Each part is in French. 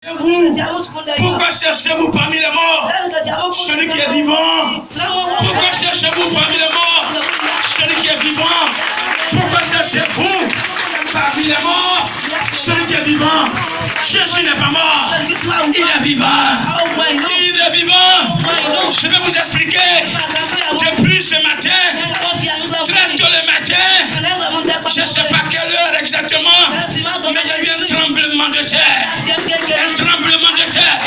Vous, pourquoi cherchez-vous parmi les morts celui qui est vivant? Pourquoi cherchez-vous parmi les morts celui qui est vivant? Pourquoi cherchez-vous parmi les morts celui qui est vivant? Jésus n'est pas mort, il est vivant. Il est vivant. Je vais vous expliquer. Depuis ce matin, très tôt le matin, je ne sais pas quelle heure exactement, mais il y a eu un tremblement de terre. Un tremblement de terre.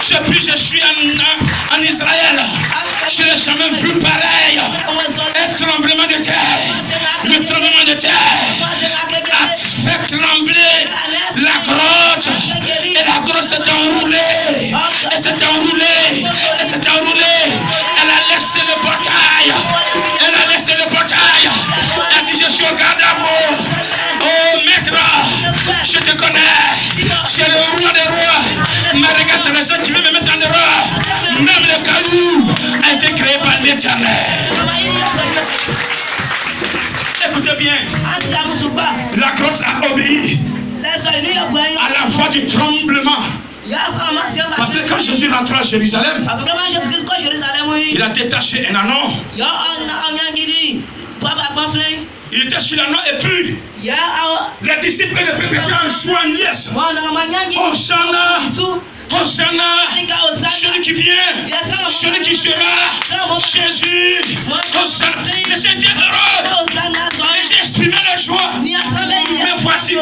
Depuis que je suis en Israël, je n'ai jamais vu pareil. Un tremblement de terre. Le tremblement de terre a fait trembler la grotte. Et la grotte s'est enroulée. Elle s'est enroulée. Elle s'est enroulée. Elle a laissé le portail. Elle a laissé le portail. Elle dit, je suis au garde à vous. Oh maître, je te connais. C'est le roi des rois. Mais regarde, c'est le seul qui veut me mettre en erreur. Même le caillou a été créé par l'Éternel. Écoutez bien. La grotte a obéi à la voix du tremblement. Parce que quand Jésus rentra à Jérusalem, il a détaché un anneau. Il était sur l'anneau et puis les disciples de Pépé étaient en joie, en liesse. Hosanna, Hosanna, celui qui vient, celui qui sera, Jésus, Hosanna. Les gens étaient heureux, les gens exprimaient la joie. Mais voici que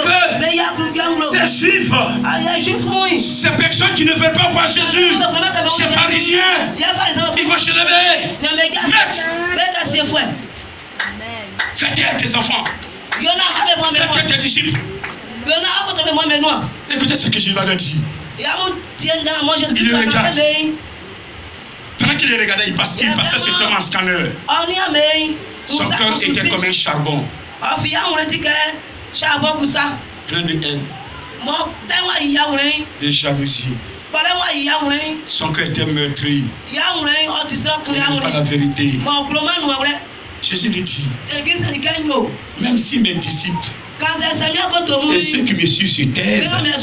ces juifs, ces personnes qui ne veulent pas voir Jésus, ces pharisiens, ils vont se lever. Faites tes enfants, faites tes disciples. Écoutez ce que je vais leur dire. Il le regarde. Pendant qu'il le regardait, il passait sur un scanner. Son cœur était comme un charbon. Plein de haine, de jalousie. Son cœur était meurtri. Il n'aimait pas la vérité. Jésus lui dit, même si mes disciples et ceux qui me suivent se taisent, les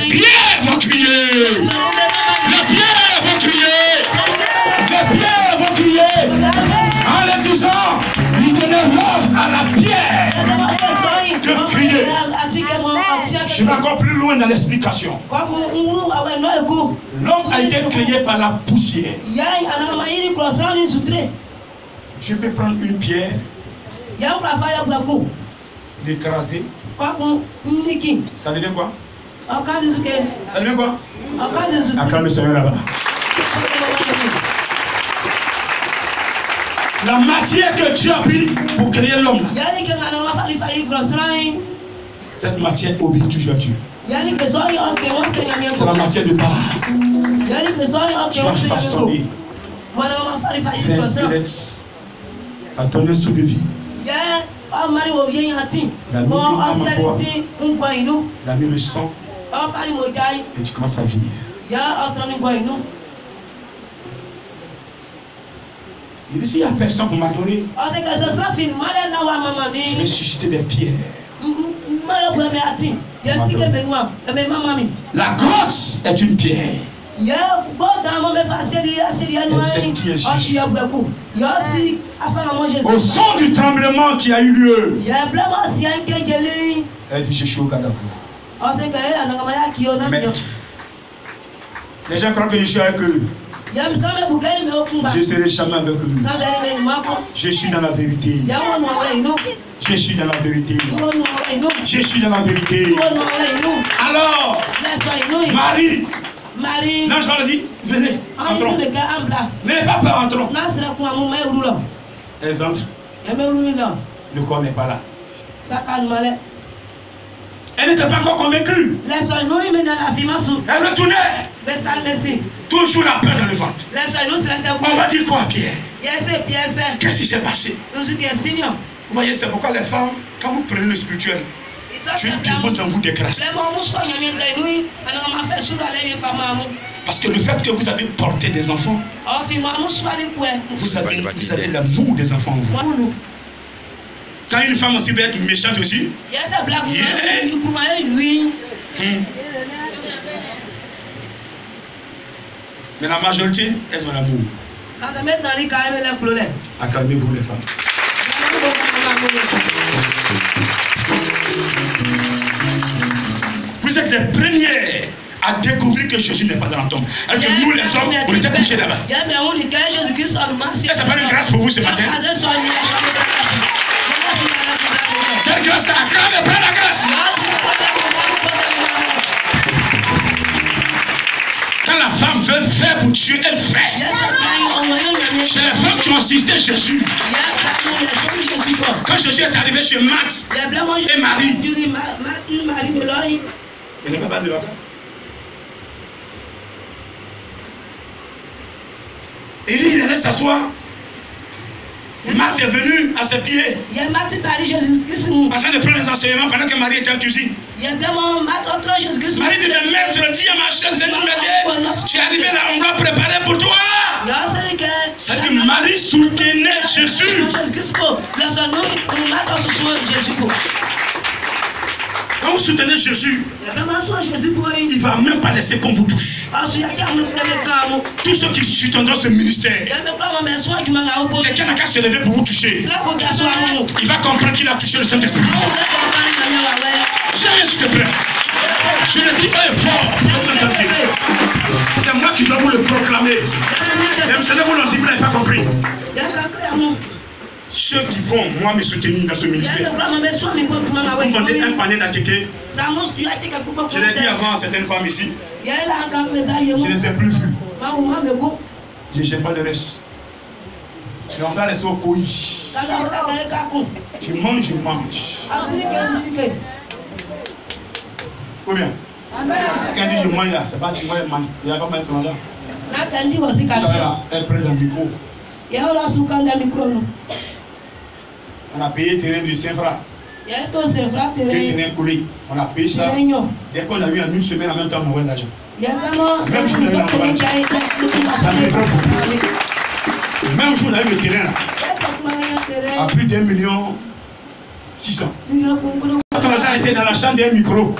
pierres vont crier. Les pierres vont crier. Les pierres vont crier. En le disant, il donnait l'ordre à la pierre de crier. Je vais encore plus loin dans l'explication. L'homme a été créé par la poussière. Je peux prendre une pierre, l'écraser. Ça devient quoi? Ça devient quoi? Acclame le Seigneur là-bas. La matière que Dieu a pris pour créer l'homme, cette matière obéit toujours à Dieu. C'est la matière de base. Tu as façonné. Fais un squelette. A donné un souffle de vie. La mis le sang. Et tu commences à vivre. Il dit, s'il n'y a personne pour m'adorer, je vais susciter des pierres. La grosse est une pierre. Et c'est qui est Jésus. Au son du tremblement qui a eu lieu, elle dit, je suis au garde à vous. Maître. Les gens croient que je suis avec eux. Je serai jamais avec eux. Je suis dans la vérité. Je suis dans la vérité. Je suis dans la vérité. Alors, Marie, l'ange va dire, venez, entrons. N'ayez pas peur, entrons. Elles entrent. Le corps n'est pas là. Elle n'était pas encore convaincue. Elle retournait. Toujours la peur dans le ventre. On va dire quoi à Pierre? Qu'est-ce qui s'est passé? Vous voyez, c'est pourquoi les femmes, quand vous prenez le spirituel, Dieu dépose en vous des grâces. Parce que le fait que vous avez porté des enfants, vous avez l'amour des enfants en vous. Quand une femme aussi peut être méchante aussi, Mais la majorité, elles ont l'amour. Acclamez-vous les femmes. Vous êtes les premières à découvrir que Jésus n'est pas dans la tombe. Alors que nous les hommes, on était couchés là-bas. Ça pas une grâce pour vous ce matin. Cette grâce, ça acclame et prend la grâce. Quand la femme veut faire pour Dieu, elle fait. Chez les femmes qui ont assisté Jésus. Quand Jésus est arrivé chez Max et Marie, il ne peut pas dire ça. Il allait s'asseoir. Max est venu à ses pieds. En train de prendre les enseignements pendant que Marie était en cuisine. Marie dit, mais maître, dis à ma chère, viens nous m'aider. Tu es arrivé là, on va préparer pour toi. C'est-à-dire que Marie soutenait Jésus. Quand vous soutenez Jésus, il ne va même pas laisser qu'on vous touche. Tous ceux qui soutiendront ce ministère, quelqu'un n'a qu'à se lever pour vous toucher. Il va comprendre qu'il a touché le Saint-Esprit. Tiens, s'il te plaît. Je le dis pas fort. C'est moi qui dois vous le proclamer. Même si vous l'ont dit, vous n'avez pas compris. Ceux qui vont, moi, me soutenir dans ce ministère, vous vendez un panier d'attiqués. Je l'ai dit avant à certaines femmes ici. Je ne les ai plus vues. Je ne sais pas le reste. Mais on va rester au couille. Tu manges, je mange. Combien? Quand dit je mange là, c'est pas tu vois, il n'y a pas mal de temps là. Elle prend le micro. On a payé le terrain de 5 francs. Le terrain collé. On a payé ça. Dès qu'on a eu en une semaine, en même temps, on a envoyé l'argent. Même jour, on a eu l'argent. Même jour, on a eu le terrain là. À plus d'1,6 million. Quand l'argent était dans la chambre d'un micro,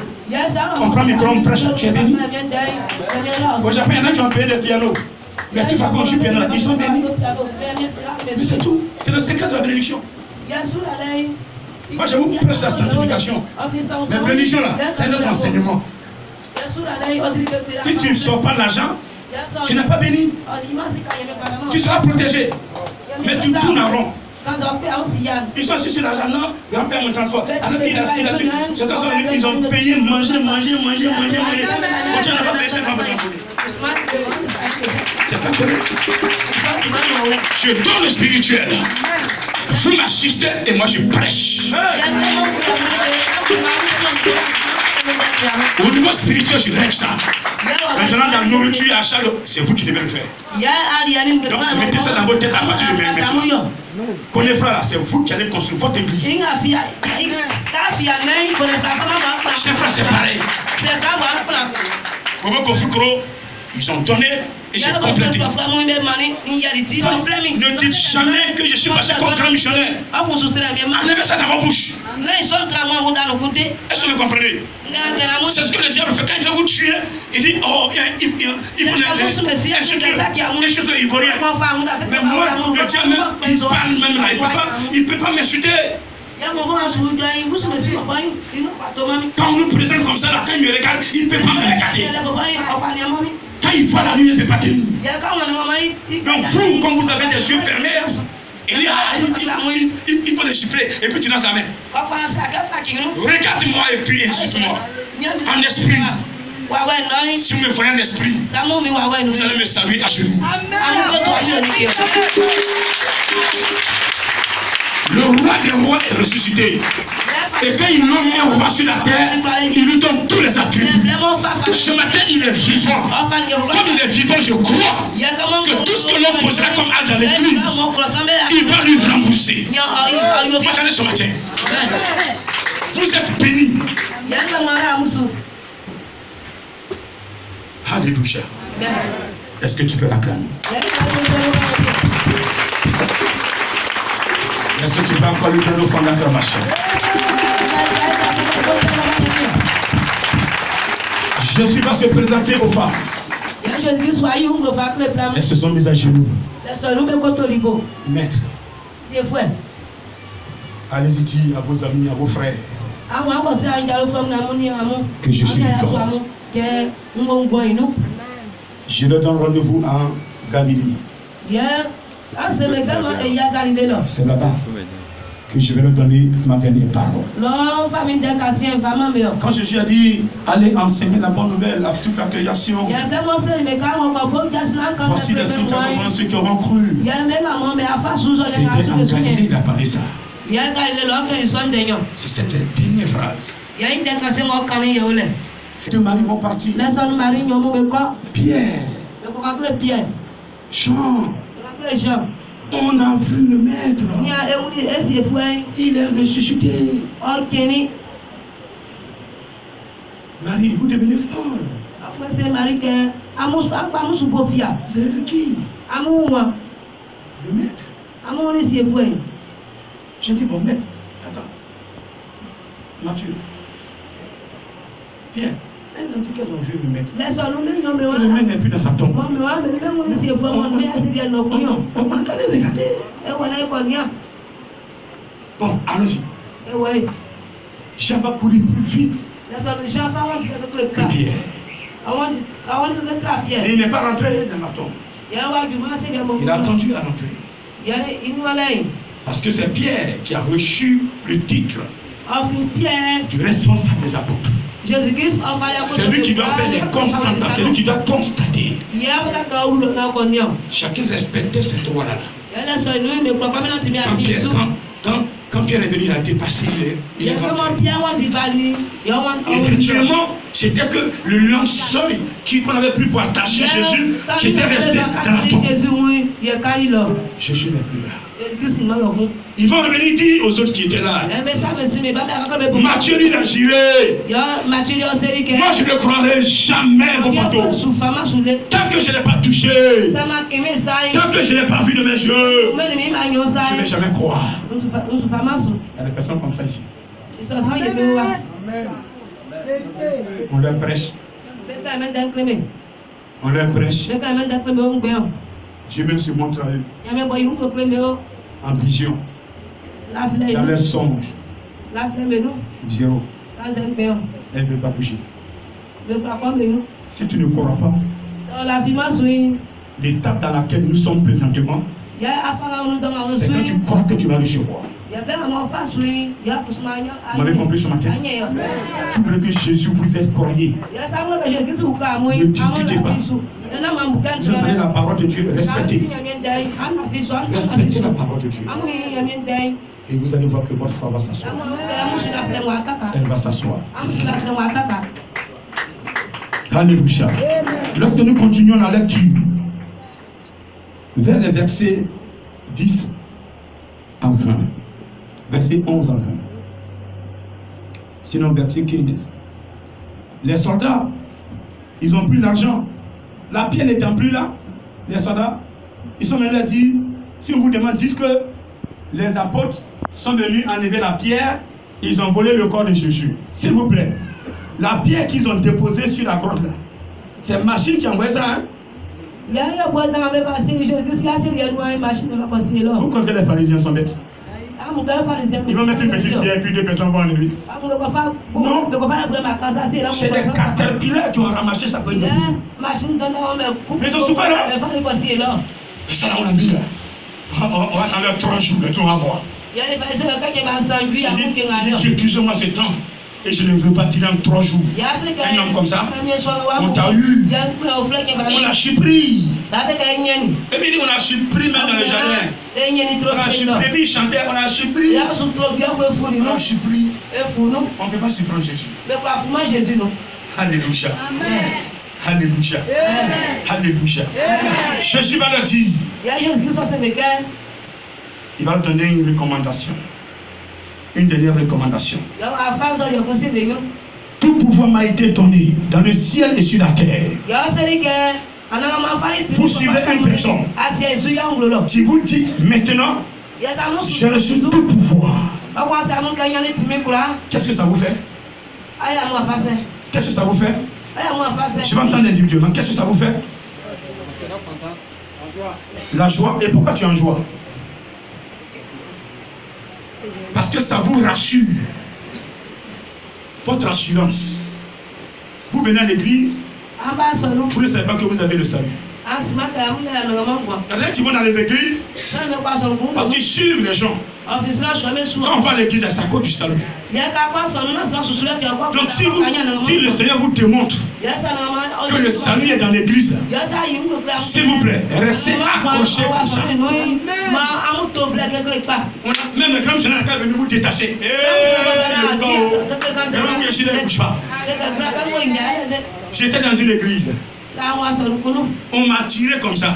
on prend le micro, on prêche. Tu es béni. Au Japon, il y en a qui ont payé des pianos. Mais tu vas quand je suis piano là, ils sont bénis. Mais c'est tout. C'est le secret de la bénédiction. Moi je vous prêche la sanctification. Mais bénédiction là, c'est notre enseignement. Si tu ne sors pas l'argent, tu n'es pas béni. Tu seras protégé. Mais tu tournes en rond. Ils sont assis sur l'argent, non, grand-père mon transport. Alors qu'il est assis là-dessus, ils ont payé, manger. On n'a pas payé 5 francs pour transporter. C'est pas correct. Je donne le spirituel. Vous m'assistez et moi je prêche. Au niveau spirituel, je règle ça. Maintenant, dans la nourriture et achat, c'est vous qui devez le faire. Donc, mettez ça dans votre tête à partir de maintenant. Connaissez frère, c'est vous qui allez construire votre église. Chef frère, c'est pareil. Ils ont donné et j'ai complété. Ne dites jamais que je suis passé comme grand missionnaire. Enlevez ça dans vos bouches. Est-ce que vous comprenez? C'est ce que le diable fait quand il veut vous tuer. Il dit, oh, il faut les insulter ivoiriens. Mais moi, le diable, il parle même là, il ne peut pas m'insulter. Quand on nous présente comme ça, là, quand il me regarde, il ne peut pas me regarder. Quand il voit la nuit, il ne peut pas tenir. Donc vous, quand vous avez des yeux fermés, il faut les chiffrer et puis tu lances la main. Regarde-moi et puis insulte-moi. En esprit. Si vous me voyez en esprit, vous allez me saluer à genoux. Le roi des rois est ressuscité. Et quand il nomme un roi sur la terre, il lui donne tous les attributs. Ce matin, il est vivant. Comme il est vivant, je crois que tout ce que l'on posera comme acte dans l'église, il va lui rembourser. Vous m'entendez ce matin? Vous êtes bénis. Alléluia. Est-ce que tu peux l'acclamer? Est-ce que tu peux encore lui donner au fondateur, ma chère? Jésus va se présenter aux femmes. Elles se sont mises à genoux. Maître, allez-y dire à vos amis, à vos frères que je suis vivant. Je leur donne rendez-vous en Galilée. C'est là-bas que je vais leur donner ma dernière parole. Quand Jésus a dit allez enseigner la bonne nouvelle à toute la création, voici les signes qui ceux qui auront cru. C'était en Galilée, il a parlé ça. C'est cette dernière phrase. Ces deux maris vont partir. Pierre, Jean, on a vu le maître. Il est ressuscité. Marie, vous devenez folle. Vous avez vu qui? Le maître. Je dis bon maître. Attends. Mathieu. Pierre. Elle a dit qu'elles ont vu le maître. Le maître n'est plus dans sa tombe. On allait regarder. Bon, allons-y. Jean va courir plus vite que Pierre. Et il n'est pas rentré dans la tombe. Il a attendu à l'entrée. Parce que c'est Pierre qui a reçu le titre du responsable des apôtres. C'est lui qui doit faire les constatations, c'est lui qui doit constater. Chacun respectait cette loi-là. Quand Pierre est venu, il a dépassé, il est rentré. Effectivement, c'était que le linceul qu'on avait pu pour attacher Jésus, qui était resté dans la tombe. Jésus n'est plus là. Ils vont revenir dire aux autres qui étaient là. Matthieu il a giré. Moi je ne croirai jamais vos photos. Tant que je ne l'ai pas touché, tant que je ne l'ai pas vu de mes yeux, je ne vais jamais croire. Il y a des personnes comme ça ici. On leur prêche. On leur prêche. Dieu même se montre à eux en vision, dans leur songe. Zéro. Elle ne veut pas bouger. Si tu ne crois pas, l'étape dans laquelle nous sommes présentement, c'est quand tu crois que tu vas recevoir. Vous m'avez compris ce matin? Si vous voulez que Jésus vous aide, croyez. Ne discutez pas. Vous entendez la parole de Dieu, respectez. Respectez la parole de Dieu. Et vous allez voir que votre foi va s'asseoir. Elle va s'asseoir. Alléluia. Lorsque nous continuons la lecture, vers les versets 10 à 20, verset 11 à 20, sinon verset 15, les soldats, ils ont pris l'argent. La pierre n'étant plus là, les soldats, ils sont venus dire, si on vous demande, dites que les apôtres sont venus enlever la pierre, ils ont volé le corps de Jésus. S'il vous plaît, la pierre qu'ils ont déposée sur la grotte là, c'est machine qui a envoyé ça, hein? Pourquoi que les pharisiens sont bêtes? Ils vont mettre une petite pierre et puis deux personnes vont enlever. Non, c'est des caterpillars qui ont ramassé ça pour une maison. Mais ils ont souffert là. Et ça là on a mis là. On va attendre 3 jours et on va voir. Il dit détruisez-moi ce temple et je le rebâtirai en 3 jours. Un homme comme ça, on t'a eu, on l'a surpris. Et puis on a surpris même dans le jardin. On a surpris, et puis il chantait, on a surpris. On a surpris. On ne peut pas surprendre Jésus. Alléluia. Alléluia. Alléluia. Jésus va le dire. Il va leur donner une recommandation. Une dernière recommandation. Tout pouvoir m'a été donné dans le ciel et sur la terre. Vous suivez une personne qui vous dit maintenant, j'ai reçu tout pouvoir. Qu'est-ce que ça vous fait? Qu'est-ce que ça vous fait? Je vais entendre individuellement. Qu'est-ce que ça vous fait? La joie. Et pourquoi tu es en joie? Parce que ça vous rassure. Votre assurance. Vous venez à l'église, vous ne savez pas que vous avez le salut. Il y a des gens qui vont dans les églises parce qu'ils suivent les gens. Quand on va à l'église, c'est à cause du salut. Donc si le Seigneur vous démontre que le salut est dans l'église, s'il vous plaît, restez accrochés comme ça. Même les grands généraux qui venus vous détacher. J'étais dans une église. On m'a tiré comme ça.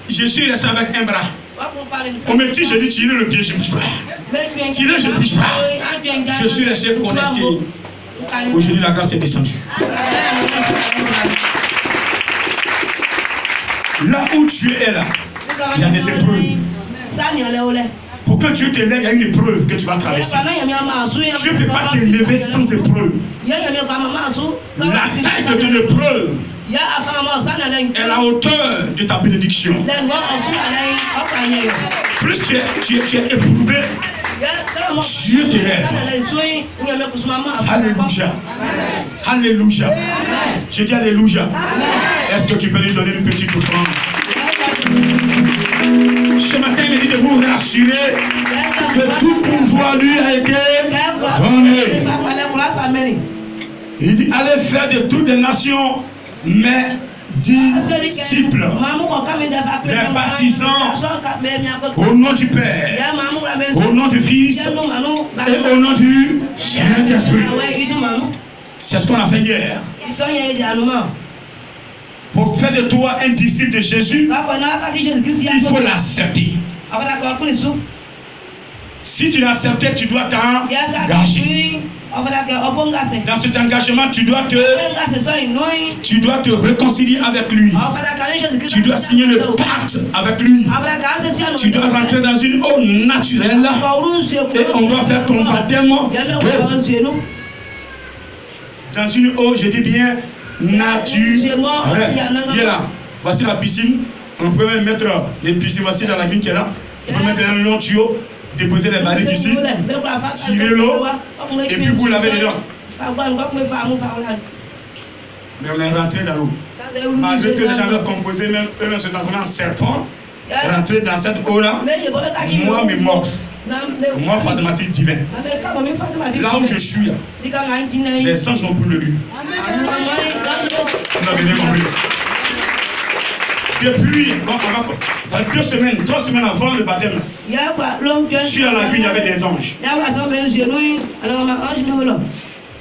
Je suis resté avec un bras. On me dit, je dis tirer le pied, je ne bouge pas. Tirer, je ne bouge pas. Je suis resté connecté. Aujourd'hui, la grâce est descendue. Là où tu es là, il y a des épreuves. Pour que Dieu te lève, il y a une épreuve que tu vas traverser. Dieu ne peut pas te lever sans épreuve. La taille de ton épreuve est la hauteur de ta bénédiction. Plus tu es éprouvé, Dieu te lève. Alléluia. Alléluia. Je dis alléluia. Est-ce que tu peux lui donner une petite offrande? Ce matin, il me dit de vous rassurer que tout pouvoir lui a été donné. Il dit, allez faire de toutes les nations mes disciples, les baptisants au nom du Père, au nom du Fils et au nom du Saint-Esprit. C'est ce qu'on a fait hier. Pour faire de toi un disciple de Jésus, il faut l'accepter. Si tu l'acceptes, tu dois t'engager. Dans cet engagement, tu dois te réconcilier avec lui. Tu dois signer le pacte avec lui. Tu dois rentrer dans une eau naturelle et on doit faire ton baptême dans une eau, je dis bien, naturelle. Viens là. Voici la piscine. On peut même mettre les piscines. Voici dans la guine qui est là. On peut mettre un long tuyau, déposer les barriques ici, tirer l'eau et puis vous lavez dedans. Mais on est rentré dans l'eau. Malgré que les gens veulent composer, même eux se transforment en serpent, rentrer dans cette eau-là, moi, me mort. Moi, mathématique divine. Là où je suis, là, les anges n'ont plus de lui. On a bien compris. Depuis, ça fait 2 semaines, 3 semaines avant le baptême, sur la lagune, il y avait des anges.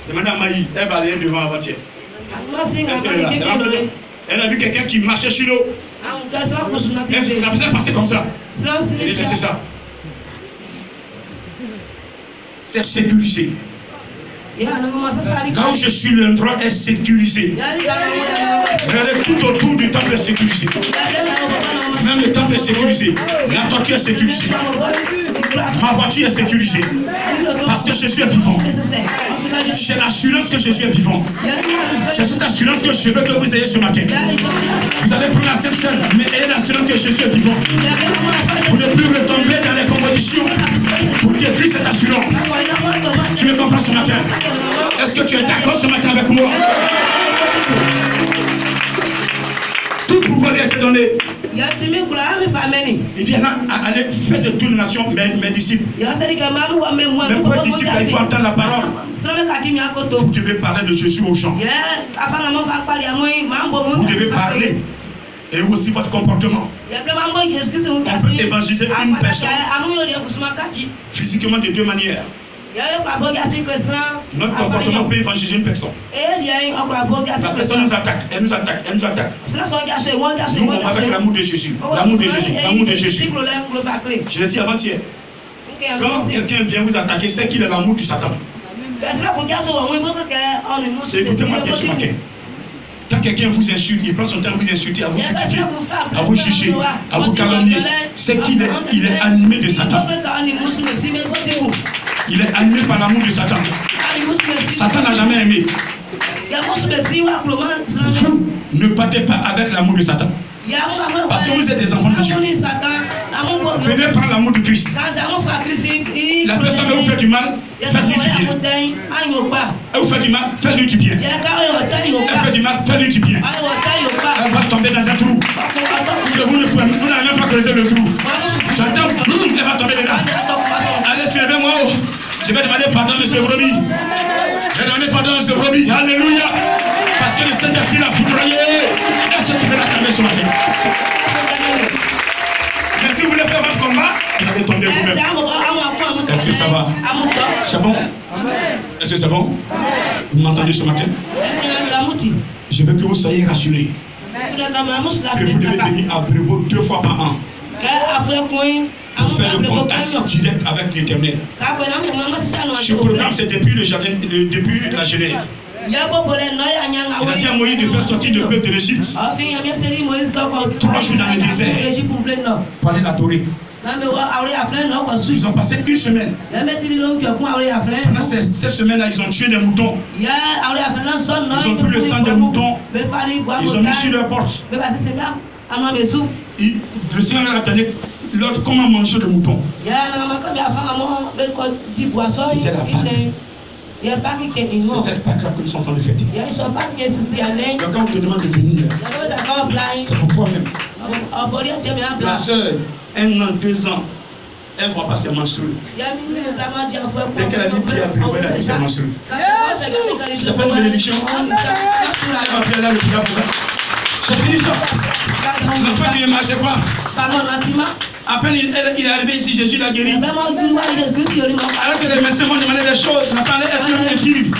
Demandez à Maï, elle va aller devant la voiture. Elle a vu quelqu'un qui marchait sur l'eau. Elle la faisait passer comme ça. Elle a laissé ça. C'est sécurisé. Là où je suis, l'endroit est sécurisé. Regardez, tout autour du temple est sécurisé. Même le temple est sécurisé. La toiture est sécurisée. Ma voiture est sécurisée. Parce que je suis vivant. J'ai l'assurance que je suis vivant. C'est cette assurance que je veux que vous ayez ce matin. Vous allez prendre la scène seule, mais ayez l'assurance que je suis vivant. Vous ne plus retomber dans les compétitions pour détruire cette assurance. Tu me comprends ce matin? Est-ce que tu es d'accord ce matin avec moi? Tout pouvoir lui a été donné. Il dit, allez faire de toutes les nations mes disciples. Mais pour être disciple, il faut entendre la parole. Vous devez parler de Jésus aux gens. Vous devez parler. Et aussi votre comportement. On peut évangéliser une personne physiquement de 2 manières. Notre comportement peut évangéliser une personne. La personne nous attaque, elle nous attaque, elle nous attaque. Nous, on va avec l'amour de Jésus. L'amour de Jésus, l'amour de Jésus. Je l'ai dit avant-hier. Quand quelqu'un vient vous attaquer, c'est qu'il est l'amour du Satan. Écoutez-moi bien ce matin. Quand quelqu'un vous insulte, il prend son temps à vous insulter, à vous critiquer, à vous juger, à vous calomnier, c'est qu'il est animé de Satan. Il est animé par l'amour de Satan. Satan n'a jamais aimé. Vous ne partez pas avec l'amour de Satan. Parce que vous êtes des enfants de Dieu. Venez prendre l'amour de Christ. La personne va vous faire du mal, faites-lui du bien. Elle vous fait du mal, faites-lui du bien. Elle fait du mal, faites-lui du bien. Elle va tomber dans un trou. Vous n'avez même pas creusé le trou. J'entends, elle va tomber dedans. Allez, suivez-moi. Je vais demander pardon, monsieur Vrobi. Je vais demander pardon, monsieur Vrobi. Alléluia. Parce que le Saint-Esprit l'a foudroyé. Est-ce que tu peux l'acclamer ce matin? Mais si vous voulez faire votre combat, vous allez tomber vous-même. Est-ce que ça va? C'est bon? Est-ce que c'est bon? Vous m'entendez ce matin? Je veux que vous soyez rassurés. Que vous devez venir à Brébeau 2 fois par an. Pour faire le contact direct avec l'Éternel. Ce programme, c'est depuis la Genèse. Il a dit à Moïse de faire sortir le peuple de l'Égypte 3 jours dans le désert pour aller l'adorer. Ils ont passé 1 semaine. Pendant cette semaine-là, ils ont tué des moutons. Ils ont pris le sang des moutons. Ils ont mis sur leur porte. Le Seigneur a donné l'autre comment manger le mouton. C'était la Pâque. C'est cette Pâque-là que nous sommes en train de fêter. Quand on te demande de venir, c'est pour toi-même. La soeur, 1 an, 2 ans, elle ne voit pas ses menstrues. Dès qu'elle a mis pied à Brébeau, elle a dit ses menstrues. C'est pas une bénédiction. Elle va faire là le prière pour ça. C'est fini ça. L'enfant qui ne marchait pas. À peine il est arrivé ici, Jésus l'a guéri. Alors que les médecins m'ont demandé des choses, il a parlé être infime.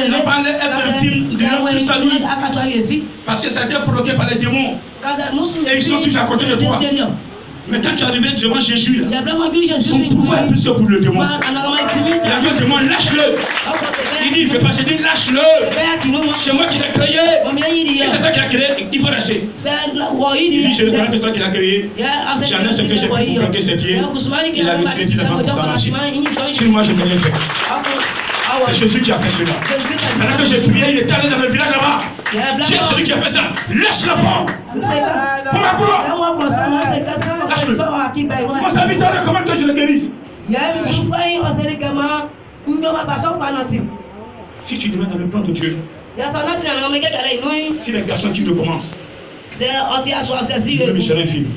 Il a parlé être infime de tout salut. Parce que ça a été provoqué par les démons. Et ils sont tous à côté de toi. Mais quand tu es arrivé devant Jésus, là, son pouvoir est plus sûr pour le démon. Il a dit au démon, lâche-le. Il dit, il ne fait pas, j'ai dit, lâche-le. C'est moi qui l'ai créé. Si c'est toi qui l'as créé, il faut lâcher. Il dit, je ne connais que toi qui l'as créé. J'en ai ce que j'ai fait pour bloquer ses pieds. Il a retiré puis il a fait pour sa machine. Sur moi, je ne peux rien faire. C'est Jésus qui a fait cela. Maintenant que j'ai prié, il est allé dans le village là-bas. C'est celui qui a fait ça. Lâche-le pas. Pour la gloire. Lâche-le. Mon serviteur recommande que je le guérisse. Si tu demandes dans le plan de Dieu, si les garçons qui recommencent, il peut me chercher un film.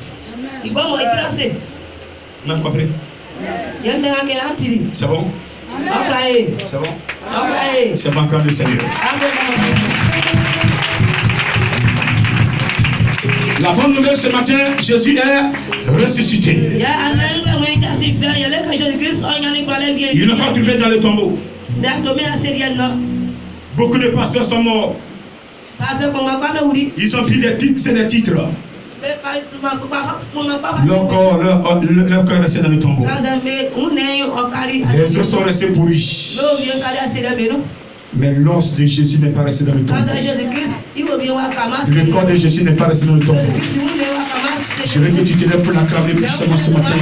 Même compris? C'est bon? C'est bon? C'est bon encore le Seigneur. La bonne nouvelle ce matin, Jésus est ressuscité. Il n'a pas trouvé dans le tombeau. Beaucoup de pasteurs sont morts. Ils ont pris des titres, c'est des titres. Leur cœur est resté dans le tombeau. Les os sont restés pourris. Mais l'os de Jésus n'est pas resté dans le tombeau. Le corps de Jésus n'est pas resté dans le tombeau. Je veux que tu te lèves pour l'acclamer puissamment ce matin.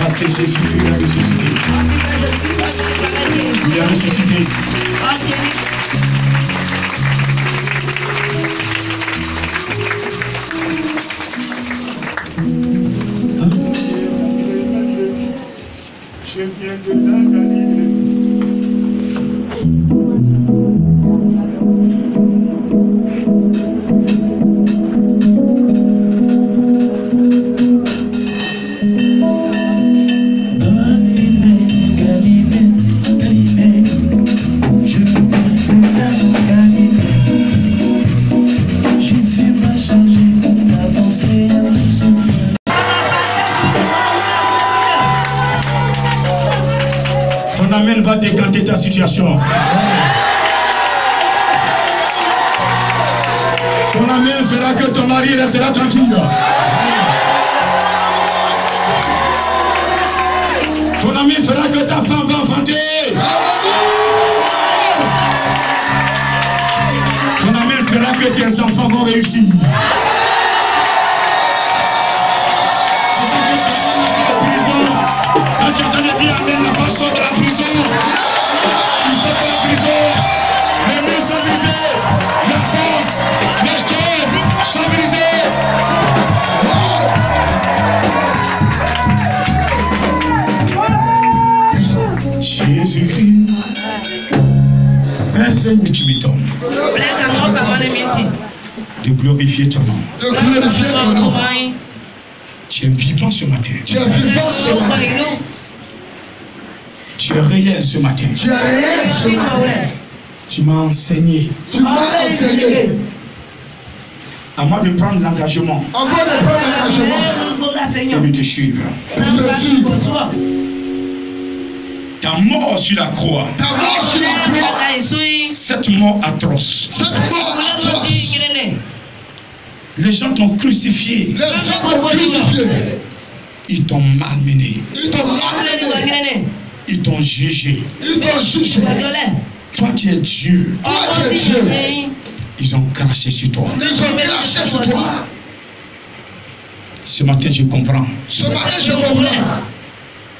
Parce que Jésus est ressuscité. Il est ressuscité. Je viens de la Galilée. Va décanter ta situation. Ton amen fera que ton mari restera tranquille. Ton amen fera que ta femme va enfanter. Ton amen fera que tes enfants vont réussir. Quand tu entends dire amen, la personne de la prison, ils sont de la prison, les murs sont brisés, la porte, les stores, me donnes de glorifier ton nom. Tu es vivant ce matin. Tu es vivant ce matin. Tu es réel ce matin. Tu es réel ce matin. Tu m'as enseigné. Tu m'as enseigné. À moi de prendre l'engagement. À moi de prendre l'engagement. Et de te suivre. Et de te suivre. Ta mort sur la croix. Ta mort sur la croix. Cette mort atroce. Cette mort atroce. Les gens t'ont crucifié. Les gens t'ont crucifié. Ils t'ont malmené. Ils t'ont malmené. Ils t'ont jugé. Ils t'ont jugé. Toi qui es Dieu. Toi qui es Dieu. Ils ont craché sur toi. Ils ont craché sur toi. Ce matin, je comprends. Ce matin, je comprends.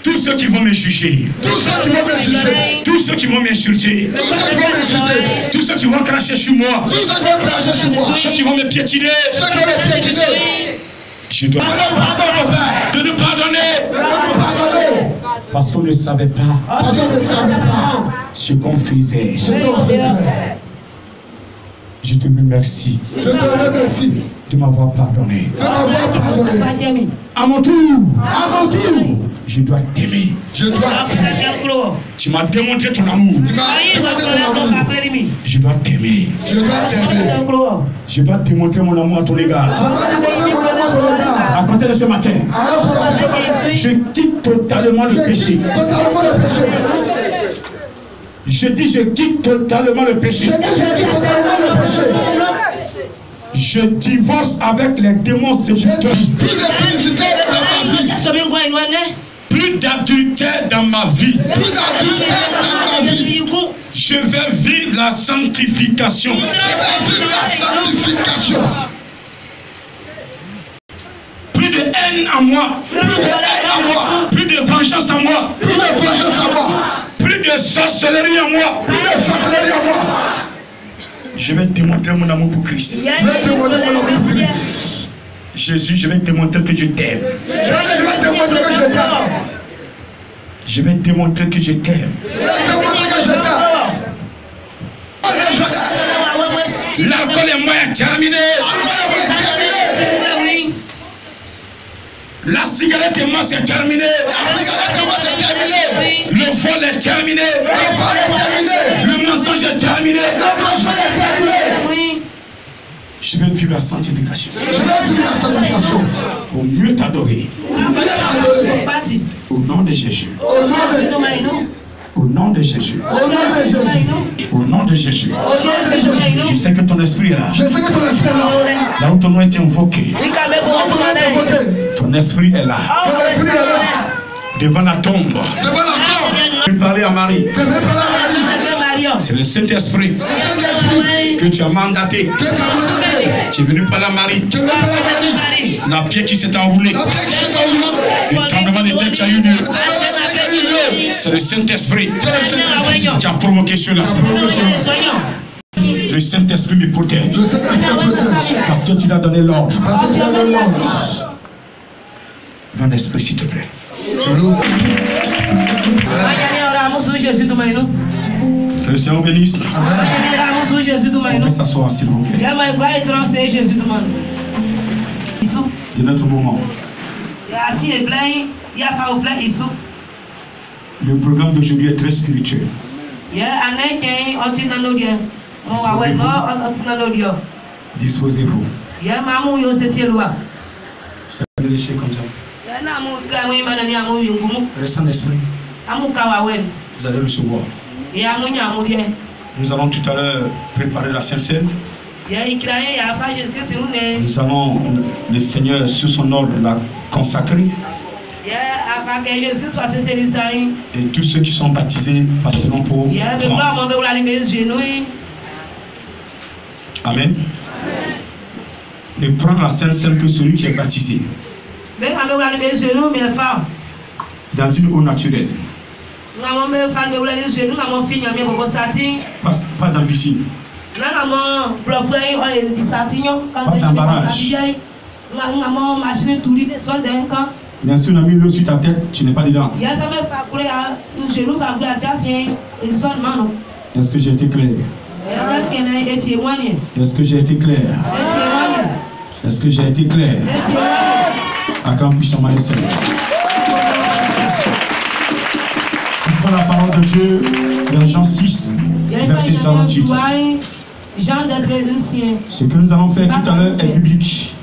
Tous ceux qui vont me juger. Tous ceux qui vont me juger. Tous ceux qui vont m'insulter. Tous ceux qui vont m'insulter. Tous ceux qui vont cracher sur moi. Tous ceux qui vont cracher sur moi. Ceux qui vont me piétiner. Ceux qui vont me piétiner. Je dois de nous pardonner. Parce qu'on ne savait pas. Parce qu'on ne savait pas ce qu'on faisait. ce qu'on faisait. Je te remercie. Je te remercie de m'avoir pardonné. de m'avoir pardonné. À mon tour. À mon tour. Je dois t'aimer. Je dois t'aimer. Tu m'as démontré ton amour. Tu m'as démontré ton amour. Je dois t'aimer. Je dois t'aimer. Je dois démontrer mon amour à ton égard. Je dois démontrer mon amour à ton égard. À compter de ce matin, je quitte totalement le péché. Totalement le péché. Je dis, je quitte totalement le péché. Je dis, je quitte totalement le péché. Je divorce avec les démons séducteurs. Plus de publicité dans ma vie. Plus d'adultère dans ma vie. Plus d'adultère dans ma vie. Je vais vivre la sanctification. Je vais vivre la sanctification. Plus de haine en moi. Plus de vengeance en moi. Plus de vengeance en moi. Plus de sorcellerie en moi. Plus de sorcellerie en moi. Je vais démontrer mon amour pour Christ. Je vais démontrer mon amour pour Christ. Jésus, je vais démontrer que je t'aime. Je vais démontrer que je t'aime. Je vais démontrer que je t'aime. Je vais démontrer que je t'aime. L'alcool est moins terminé. La cigarette et moi c'est terminé. La cigarette et moi c'est terminé. Le vol est terminé. Le vol est terminé. Le mensonge est terminé. Le mensonge est terminé. Je vais vivre la sanctification. Je vais vivre la sanctification. Pour mieux t'adorer. Au nom de Jésus. Au nom de Jésus. Au nom de Jésus. Au nom de Jésus. Au nom de Jésus. Je sais que ton esprit est là. Je sais que ton esprit est là. Là où ton nom est invoqué. Ton esprit est là. Ton esprit est là. Devant la tombe. Devant la tombe. Tu parlais à Marie. Tu veux parler à Marie. C'est le Saint-Esprit Le Saint-Esprit que tu as mandaté. que tu as mandaté. Tu es venu parler à Marie. Tu veux parler à Marie. La pierre qui s'est enroulée. La plaie qui s'est enroulée. Le tremblement de terre qui a eu lieu. Le tremblement de terre qui a eu lieu. C'est le Saint-Esprit C'est le Saint-Esprit qui a provoqué cela. qui a provoqué cela. Le Saint-Esprit me protège. Le Saint-Esprit me protège. Parce que tu l'as donné l'ordre. Parce que tu as donné l'ordre. Va l'Esprit, s'il te plaît. Que le Seigneur bénisse. On va s'asseoir, s'il vous plaît. De notre moment. Le programme d'aujourd'hui est très spirituel. Disposez-vous. Ça va lécher comme ça. Restez en esprit. Vous allez recevoir. Nous allons tout à l'heure préparer la Sainte Seine. Nous allons, le Seigneur, sous son ordre, la consacrer. Et tous ceux qui sont baptisés passeront pour prendre. Amen. Ne prendre la Sainte Seine que celui qui est baptisé. Dans une eau naturelle. Pas dans piscine. Pas dans barrage. Bien sûr, on a mis l'eau sur ta tête, tu n'es pas dedans. Est-ce que j'ai été clair? Est-ce que j'ai été clair? Est-ce que j'ai été clair? Acclame puissamment le Seigneur. Il prend la parole de Dieu dans Jean 6, verset 48. Ce que nous allons faire tout à l'heure est biblique.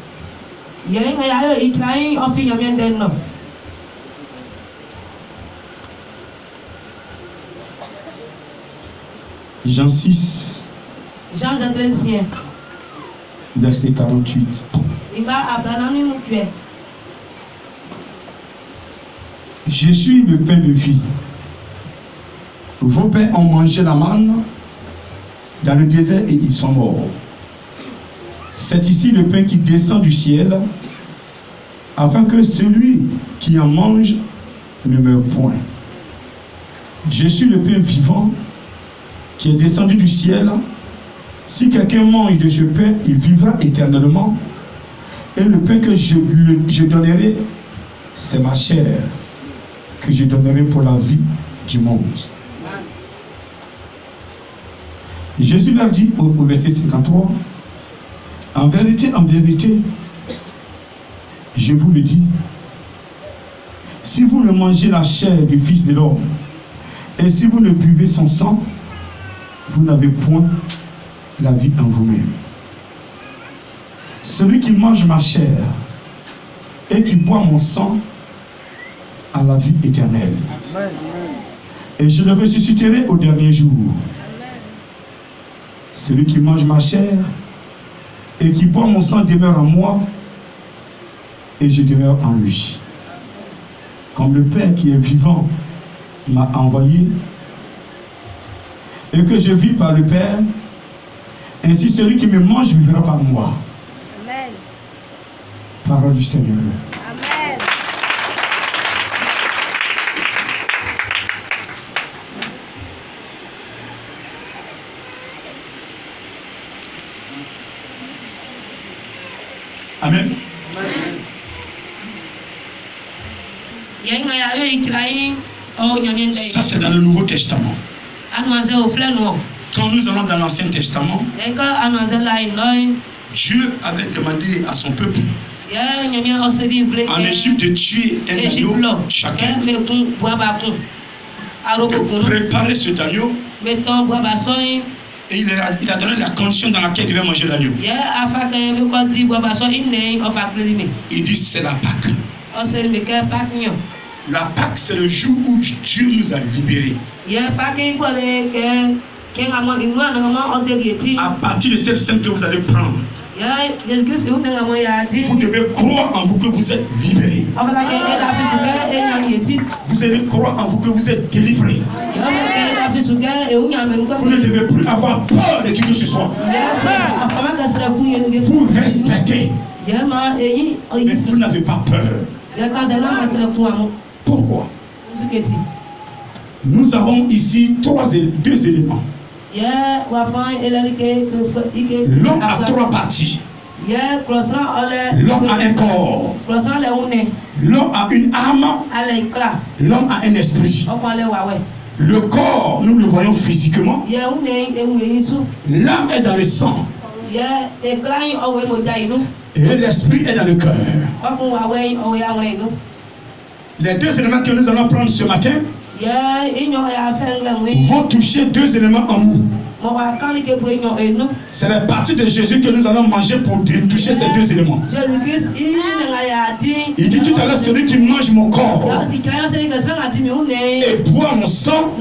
Jean 6, verset 48. Je suis le pain de vie. Vos pères ont mangé la manne dans le désert et ils sont morts. C'est ici le pain qui descend du ciel, afin que celui qui en mange ne meure point. Je suis le pain vivant qui est descendu du ciel. Si quelqu'un mange de ce pain, il vivra éternellement. Et le pain que je donnerai, c'est ma chair, que je donnerai pour la vie du monde. Jésus leur dit au verset 53, en vérité, je vous le dis, si vous ne mangez la chair du Fils de l'homme, et si vous ne buvez son sang, vous n'avez point la vie en vous-même. Celui qui mange ma chair et qui boit mon sang a la vie éternelle. Et je le ressusciterai au dernier jour. Celui qui mange ma chair et qui boit mon sang demeure en moi et je demeure en lui. Comme le Père qui est vivant m'a envoyé et que je vis par le Père, ainsi celui qui me mange vivra par moi. Amen. Parole du Seigneur. Amen. Amen. Ça c'est dans le Nouveau Testament. Quand nous allons dans l'Ancien Testament, Dieu avait demandé à son peuple en Égypte de tuer un agneau chacun, de préparer cet agneau, et il a donné la condition dans laquelle il devait manger l'agneau. Il dit c'est la Pâque. La Pâque c'est le jour où Dieu nous a libérés. À partir de cette scène que vous allez prendre, vous devez croire en vous que vous êtes libérés. Vous devez croire en vous que vous êtes délivrés. Vous ne devez plus avoir peur de qui que ce soit. Vous respectez. Mais vous n'avez pas peur. Pourquoi? Nous avons ici deux éléments. L'homme a trois parties. L'homme a un corps. L'homme a une âme. L'homme a un esprit. Le corps, nous le voyons physiquement. L'âme est dans le sang. Et l'esprit est dans le cœur. Les deux éléments que nous allons prendre ce matin vont toucher deux éléments en nous. C'est la partie de Jésus que nous allons manger pour toucher ces deux éléments. Il dit tout à l'heure, celui qui mange mon corps et boit mon sang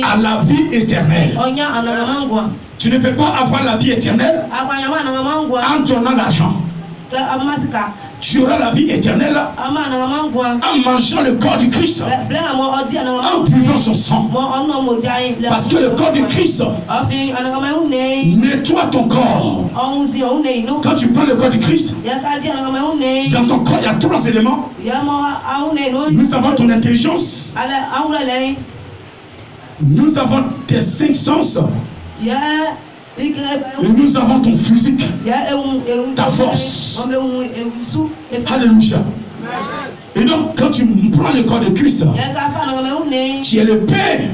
a la vie éternelle. Tu ne peux pas avoir la vie éternelle en donnant l'argent. Tu auras la vie éternelle en mangeant le corps du Christ, en buvant son sang. Parce que le corps du Christ nettoie ton corps. Quand tu prends le corps du Christ, dans ton corps il y a trois éléments. Nous avons ton intelligence, nous avons tes cinq sens, et nous avons ton physique, ta force. Alléluia. Et donc quand tu prends le corps de Christ, tu es le pain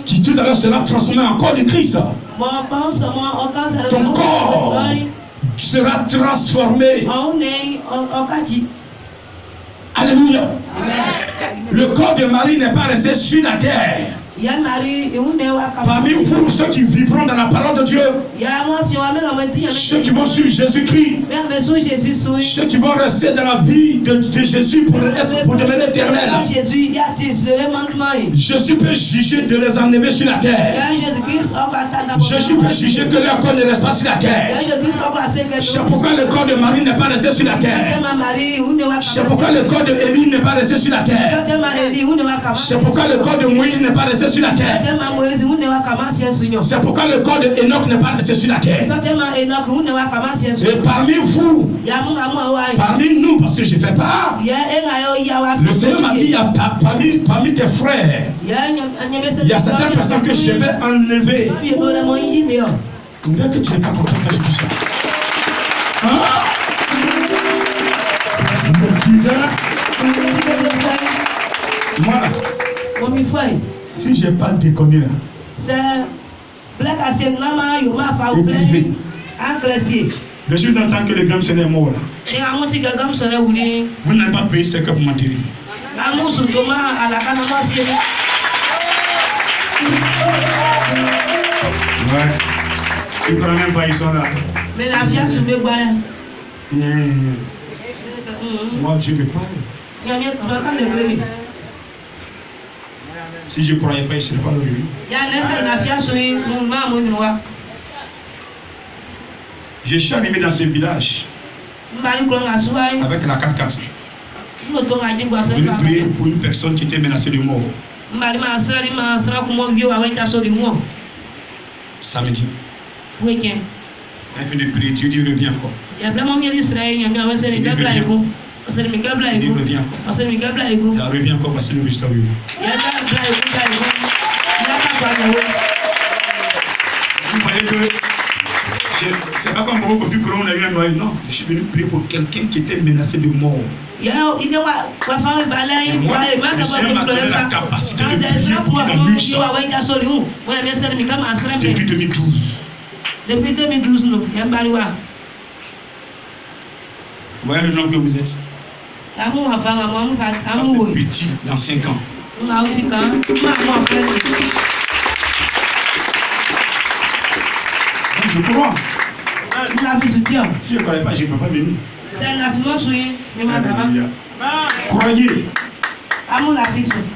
qui tout à l'heure sera transformé en corps de Christ. Ton corps sera transformé. Alléluia. Le corps de Marie n'est pas resté sur la terre. Parmi vous, ceux qui vivront dans la parole de Dieu, ceux qui vont suivre Jésus-Christ, ceux qui vont rester dans la vie de Jésus pour devenir éternel, Jésus peut juger de les enlever sur la terre. Jésus peut juger que leur corps ne reste pas sur la terre. C'est pourquoi le corps de Marie n'est pas resté sur la terre. C'est pourquoi le corps de Élie n'est pas resté sur la terre. C'est pourquoi le corps de Moïse n'est pas resté sur la terre. C'est pourquoi le corps de Enoch n'est pas resté sur la terre. Et parmi vous, parmi nous, parce que je fais part, le Seigneur m'a dit, il y a parmi tes frères, il y a certaines personnes que je vais enlever. On dirait que tu n'es pas content quand je dis ça. Hein? Moi, si je n'ai pas déconné là, je suis en tant que le grand sonnet est mort là. Vous n'avez pas payé ce que vous m'enterrez. Ouais. Ils ne croient même pas, ils sont là. Mais la vie a soulevé quoi? Moi, Dieu me parle. Si je ne croyais pas, je ne serais pas revenu. Je suis arrivé dans ce village avec la 4x4. Je venais prier pour une personne qui était menacée de mort. Samedi. Elle vient de prier, Dieu dit reviens encore. Il dit reviens encore. Reviens encore parce que le résultat est vous voyez que c'est pas comme beaucoup plus grand, on a eu un noyau. Non, je suis venu prier pour quelqu'un qui était menacé de mort. Moi, le Seigneur m'a donné la capacité de prier pour qu'il en use depuis 2012. Depuis 2012, nous. Vous voyez le nom que vous êtes? Ça c'est petit dans 5 ans. Je crois. Si je ne connais pas, je ne peux pas venir. Croyez.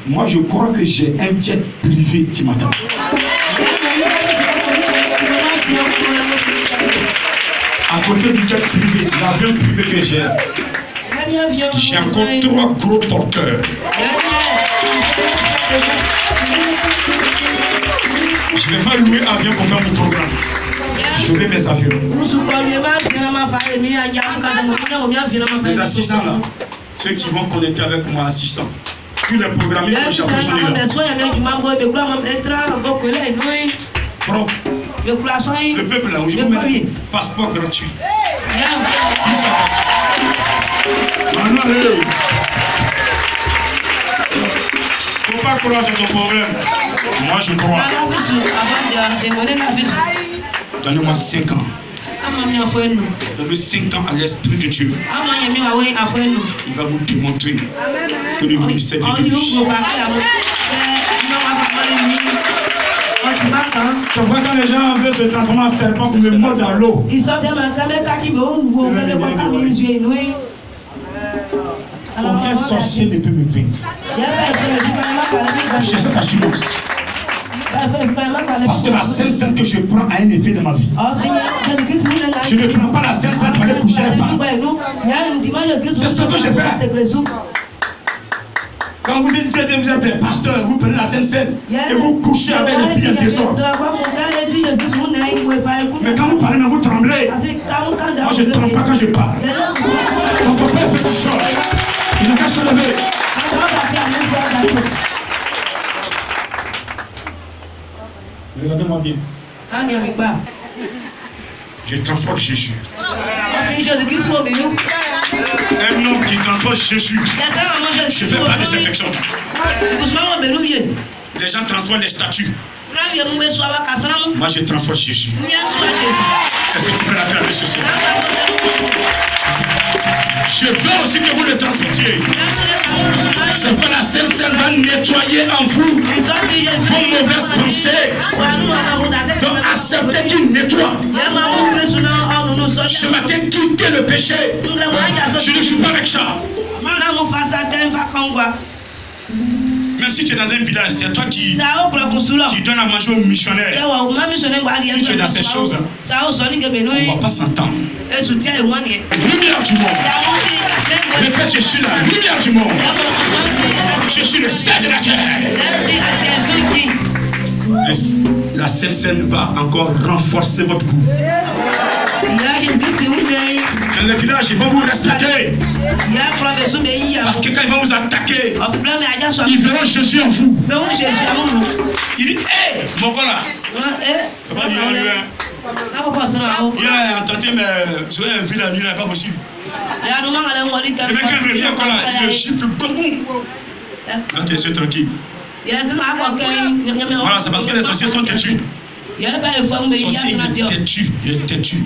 Moi, je crois que j'ai un jet privé qui m'attend. À côté du jet privé, l'avion privé que j'ai encore 3 gros porteurs. Je ne vais pas louer avion pour faire mon programme. J'aurai mes avions. Les assistants là, ceux qui vont connecter avec moi, assistants. Tous les programmistes sont chapeautonnés là. Propre. Le peuple là, où je vous mets passeport gratuit. Faut pas croire sur ton problème. Moi je crois. Donnez-moi 5 ans. Donnez 5 ans à l'Esprit de Dieu. Il va vous démontrer que le ministère de Dieu. Tu vois quand les gens veulent se transformer en serpent pour me mordre dans l'eau. Aucun sorcier ne peut me vaincre. J'ai cette assurance. Parce que la Sainte que je prends a un effet dans ma vie. Je ne prends pas la Sainte pour aller coucher les femmes. C'est ce que je fais. Quand vous êtes pasteur, vous prenez la Sainte et vous couchez avec les filles en désordre. Mais quand vous parlez, vous tremblez. Moi, je ne tremble pas quand je parle. Ton papa fait du choc. Il n'a qu'à se lever. Regardez-moi bien. Je transporte Jésus. Un homme qui transporte Jésus. Je fais pas de ces personnes. Les gens transportent les statues. Moi, je transporte Jésus. Est-ce que tu peux l'acclamer ce soir? Je veux aussi que vous le transportiez. C'est que la Sainte Seine va nettoyer en vous vos mauvaises pensées. Donc acceptez qu'il nettoie. Ce matin, quittez le péché. Je ne suis pas avec ça. Même si tu es dans un village, c'est toi qui donnes à manger aux missionnaires. Si tu es dans ces choses, on ne va pas s'entendre. Lumière du monde. Répète, je suis la lumière du monde. Je suis le sel de la terre. La Sainte Seine va encore renforcer votre goût. Dans le village, ils vont vous respecter. Parce que quand ils vont vous attaquer, ils verront Jésus en vous. Il dit, hé, mon gars là. Il a entendu, mais je vais vu la nuit, n'est pas possible. Et même quand il revient encore là, il le chiffre, boum. Là, tu es tranquille. Voilà, c'est parce que les sorciers sont têtus. Il est têtu.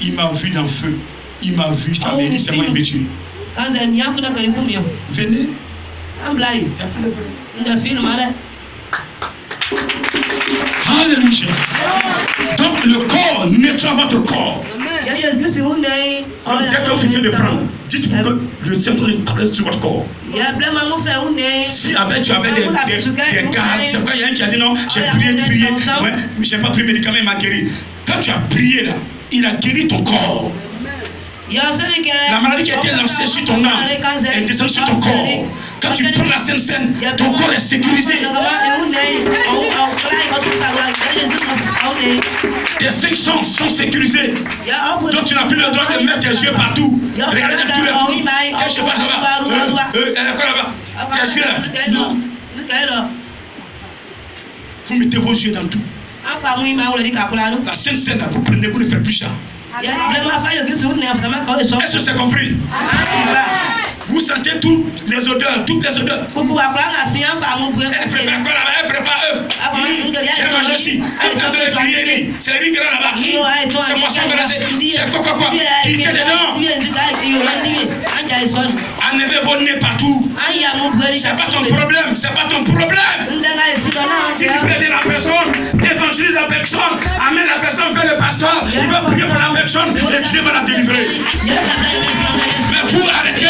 Il m'a vu dans le feu. Il m'a vu quand il dit c'est moi qui me tue. Venez. Alléluia. Donc le corps nettoie votre corps. Dès que vous finissez de prendre, dites pour que le Saint-Esprit travaille sur votre corps. Si avec, tu avais des gardes, c'est pourquoi il y a un qui a dit non, j'ai prié, ouais, mais je n'ai pas pris le médicament, il m'a guéri. Quand tu as prié là, il a guéri ton corps. La maladie qui a été lancée sur ton âme est descendue sur ton corps. Quand tu prends la Sainte Seine, ton corps est sécurisé. Tes 5 sens sont sécurisés. Donc tu n'as plus le droit de mettre tes yeux partout. Regardez dans tous les trous. Quand je passe là-bas, elle est encore là-bas. Tes yeux là. Non. Vous mettez vos yeux dans tout. La Sainte Seine, vous prenez, vous ne faites plus ça. Est-ce que c'est compris? Vous sentez toutes les odeurs, toutes les odeurs. Elle prépare quoi là-bas? Elle prépare œuf. J'ai mangé aussi. Elle est en train de crier. C'est riz gras là-bas. C'est poisson brassé. C'est quoi. Qui était dedans? Enlevez vos nez partout. C'est pas ton problème. C'est pas ton problème. Si tu plaides la personne, évangélise la personne, amène la personne vers le pasteur, il va prier pour la personne et Dieu va la délivrer. Mais vous arrêtez.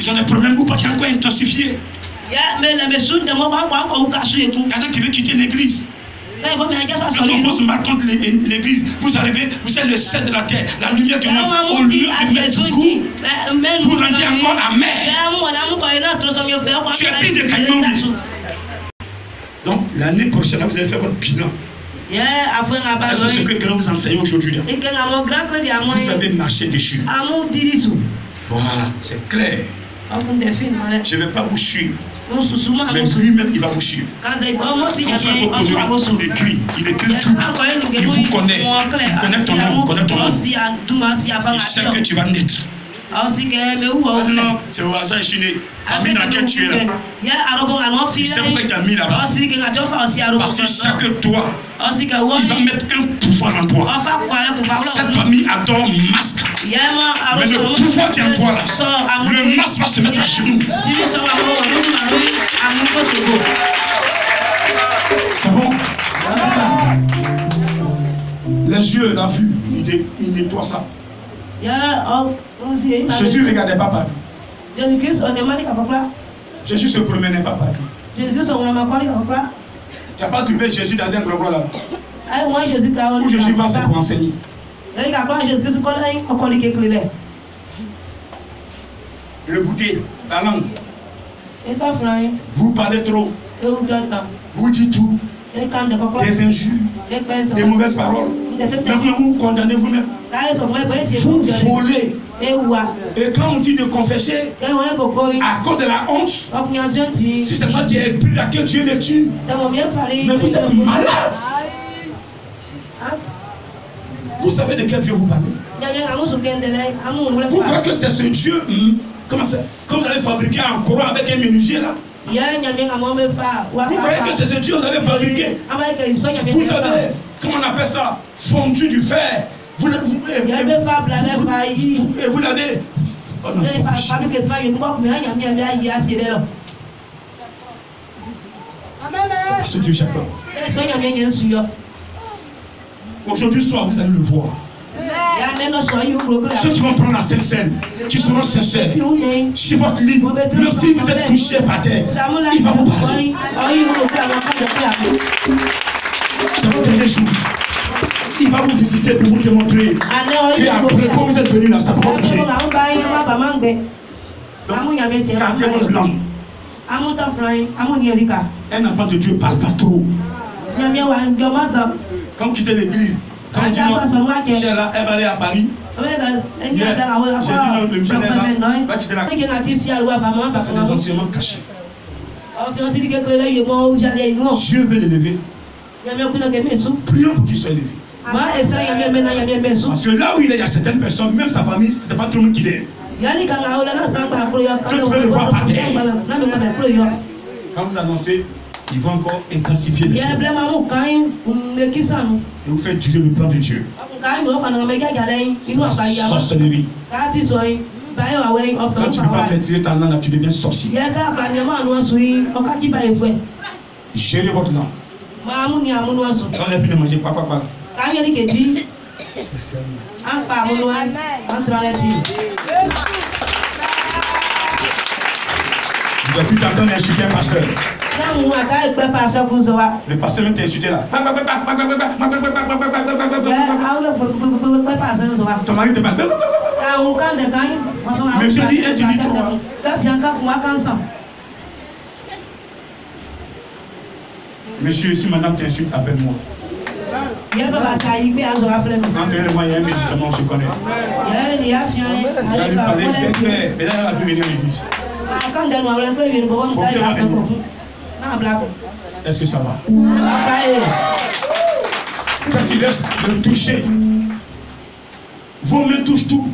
Ils ont des problèmes ou pas qui ont encore intensifié. Il y a quelqu'un qui veut quitter l'église. Quand on pose mal contre l'église, vous arrivez, vous êtes le sel de la terre, la lumière du monde. Au lieu de mettre du goût, vous rendez encore amer. Tu es pire de caïman. Donc l'année prochaine, vous allez faire votre bilan. Est-ce que ce que grand vous enseigne aujourd'hui? Vous avez marché dessus. Voilà, c'est clair. Je ne vais pas vous suivre. Mais lui-même, il va vous suivre. Il écrit tout. Il vous connaît. Il connaît ton nom. Il sait que tu vas naître. Non, c'est au hasard, je suis né. Famille dans laquelle tu es là. Il sait pourquoi il t'a mis là-bas. Parce qu'il sait que toi, il va mettre un pouvoir en toi. Cette famille adore masque. Mais le pouvoir qui est en toi là, le masque va se mettre à genoux. C'est bon? Les yeux, la vue, il nettoie ça. Jésus ne regardait pas partout. Jésus se promenait pas partout. Tu n'as pas trouvé Jésus dans un gros là-bas. Où Jésus va se pour enseigner. Le goûter, la langue. Vous parlez trop. Vous dites tout. Des injures, des mauvaises paroles. Maintenant vous condamnez vous-même. Vous volez. Et quand on dit de confesser, à cause de la honte, si c'est moi qui ai pris là que Dieu le tue, mais vous êtes malade. Vous savez de quel Dieu vous parlez? Vous croyez que c'est ce Dieu Comment ça? Comme vous allez fabriquer un courant avec un menuisier là? Vous croyez que c'est ce Dieu que vous avez fabriqué? Vous avez, comment on appelle ça? Fondu du fer. Vous l'avez. Oh non, c'est pas ce Dieu chaque homme. Aujourd'hui soir, vous allez le voir. Ceux qui vont prendre la Sainte Seine, qui seront sincères, sur votre lit, même si vous êtes couché par terre, il va vous parler. C'est votre dernier jour. Il va vous visiter pour vous démontrer qu'après quand vous êtes venu là, ça va vous pied. Gardez votre langue. Un enfant de Dieu ne parle pas trop. Quand vous quittez l'église, quand on dit non, Sheila, elle va aller à Paris. J'ai dit non, le missionnaire va quitter la Paris. Ça, c'est des enseignements cachés. Dieu veut l'élever. Prions pour qu'il soit élevé. Parce que là où il est, il y a certaines personnes, même sa famille, ce n'était pas tout le monde qui l'aime. Quand tu veux le voir par terre, quand vous annoncez, ils vont encore intensifier les choses. Et vous faites durer le plan de Dieu. C'est la sorcellerie. Quand tu ne peux pas maîtriser ta langue, tu deviens sorcier. Gérez votre langue. Quand on est venu manger quoi. Depuis tantôt, on a insulté un pasteur. Le pasteur même t'a insulté là. Ton mari te parle. Monsieur dit, tu dis quoi? Monsieur, si madame t'insulte, appelle-moi. Entraînez-moi, il y a un médicament, je connais. Il a lui parlé, mais là, elle va plus venir à l'église. Est-ce que ça va? Parce qu'il reste le toucher. Vos mains touchent tout.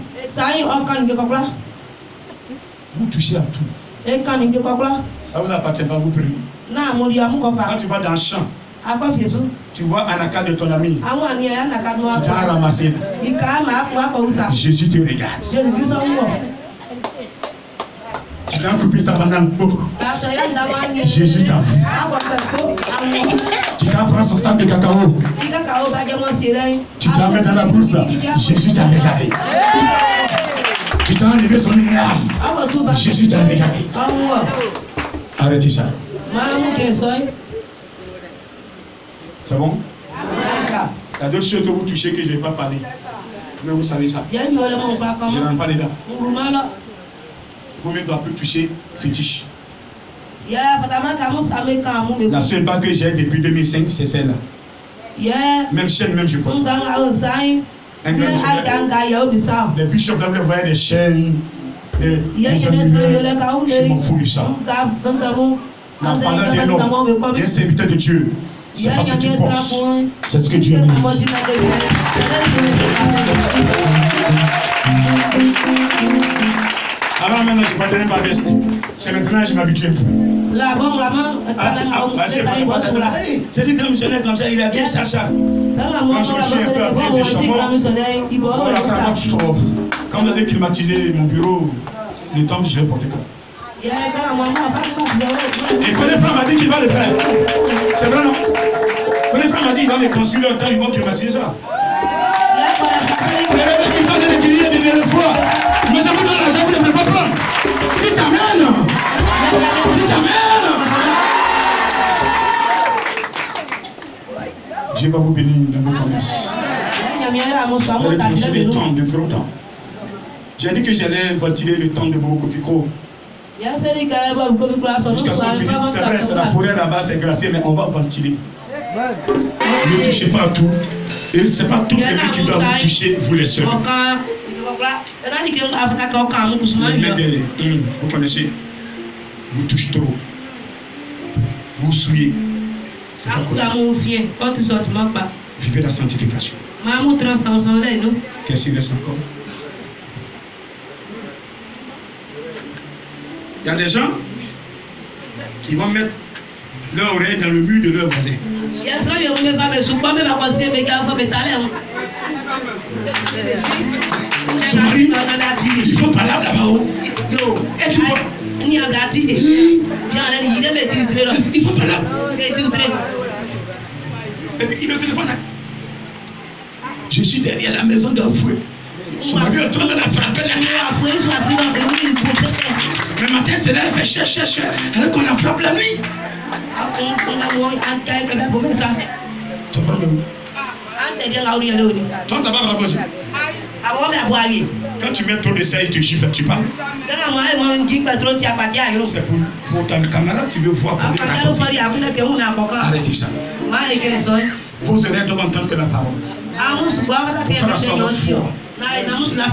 Vous touchez à tout. Ça vous appartient pas, vous priez. Quand tu vas dans le champ, tu vois un accord de ton ami, tu t'as ramassé. Jésus te regarde. Tu t'as coupé sa banane. Jésus t'a vu. Tu t'as pris son sac de cacao. Tu t'as mis dans la brousse. Jésus t'a regardé. Tu t'as enlevé son âme. Jésus t'a regardé. Arrêtez ça. C'est bon? Il y a d'autres choses que vous touchez que je ne vais pas parler. Mais vous savez ça. Je ne rentre pas dedans. Vous-même ne doivez plus toucher fétiche. La seule bague que j'ai depuis 2005, c'est celle-là. Même chaîne, même je porte. Les bishops là, vous voyez des chaînes, des amulets. Je m'en fous de ça. La parole d'un homme, d'un serviteur de Dieu. C'est pas ce qu'il pense. C'est ce que Dieu dit. Alors maintenant, je ne m'attendais pas à baisser. C'est maintenant que je m'habitue un peu. C'est lui qui missionnaire comme ça, il a bien ça. Quand je me suis un peu appelé des chameaux, quand vous allez climatiser mon bureau, le temps que je vais porter comme. Et Connaît Frère m'a dit qu'il va le faire. C'est vrai, non? Connaît Frère m'a dit qu'il va me construire le temps, ils vont climatiser ça. Ils ont des équilibres et des espoirs. Mais ça vous donne l'argent, vous ne pouvez pas prendre. Qui t'amène? Qui t'amène? Dieu va vous bénir dans vos promesses. Vous allez construire des temps, de gros temps. J'ai dit que j'allais ventiler le temps de beaucoup micro. Jusqu'à ce qu'on finisse, c'est vrai, c'est la forêt là-bas, c'est gracieux, mais on va ventiler. Ne touchez pas à tout. Et ce n'est pas tout quelqu'un qui doit vous toucher, vous les seuls. Les mecs vous connaissez, vous touchez trop. Vous souillez. C'est pas correct. Vivez la sanctification. Qu'est-ce qu'il reste encore? Il y a des gens qui vont mettre leur oreille dans le mur de leur voisin. Son mari, il faut parler là-bas-haut. Et tu vois, il faut parler. Et puis il me téléphone. Je suis derrière la maison d'un fouet. Son mari est en train de la frapper la nuit. Le matin, c'est là, elle fait chercher. Alors qu'on la frappe la nuit. Tu prends le où? Toi, t'as pas rapproché. Quand tu mets trop de ça, il te chiffre, tu parles. C'est pour ta camarade, tu veux voir pour arrêtez ça. Vos oreilles doivent entendre que la parole. Pour faire la sorte de foi.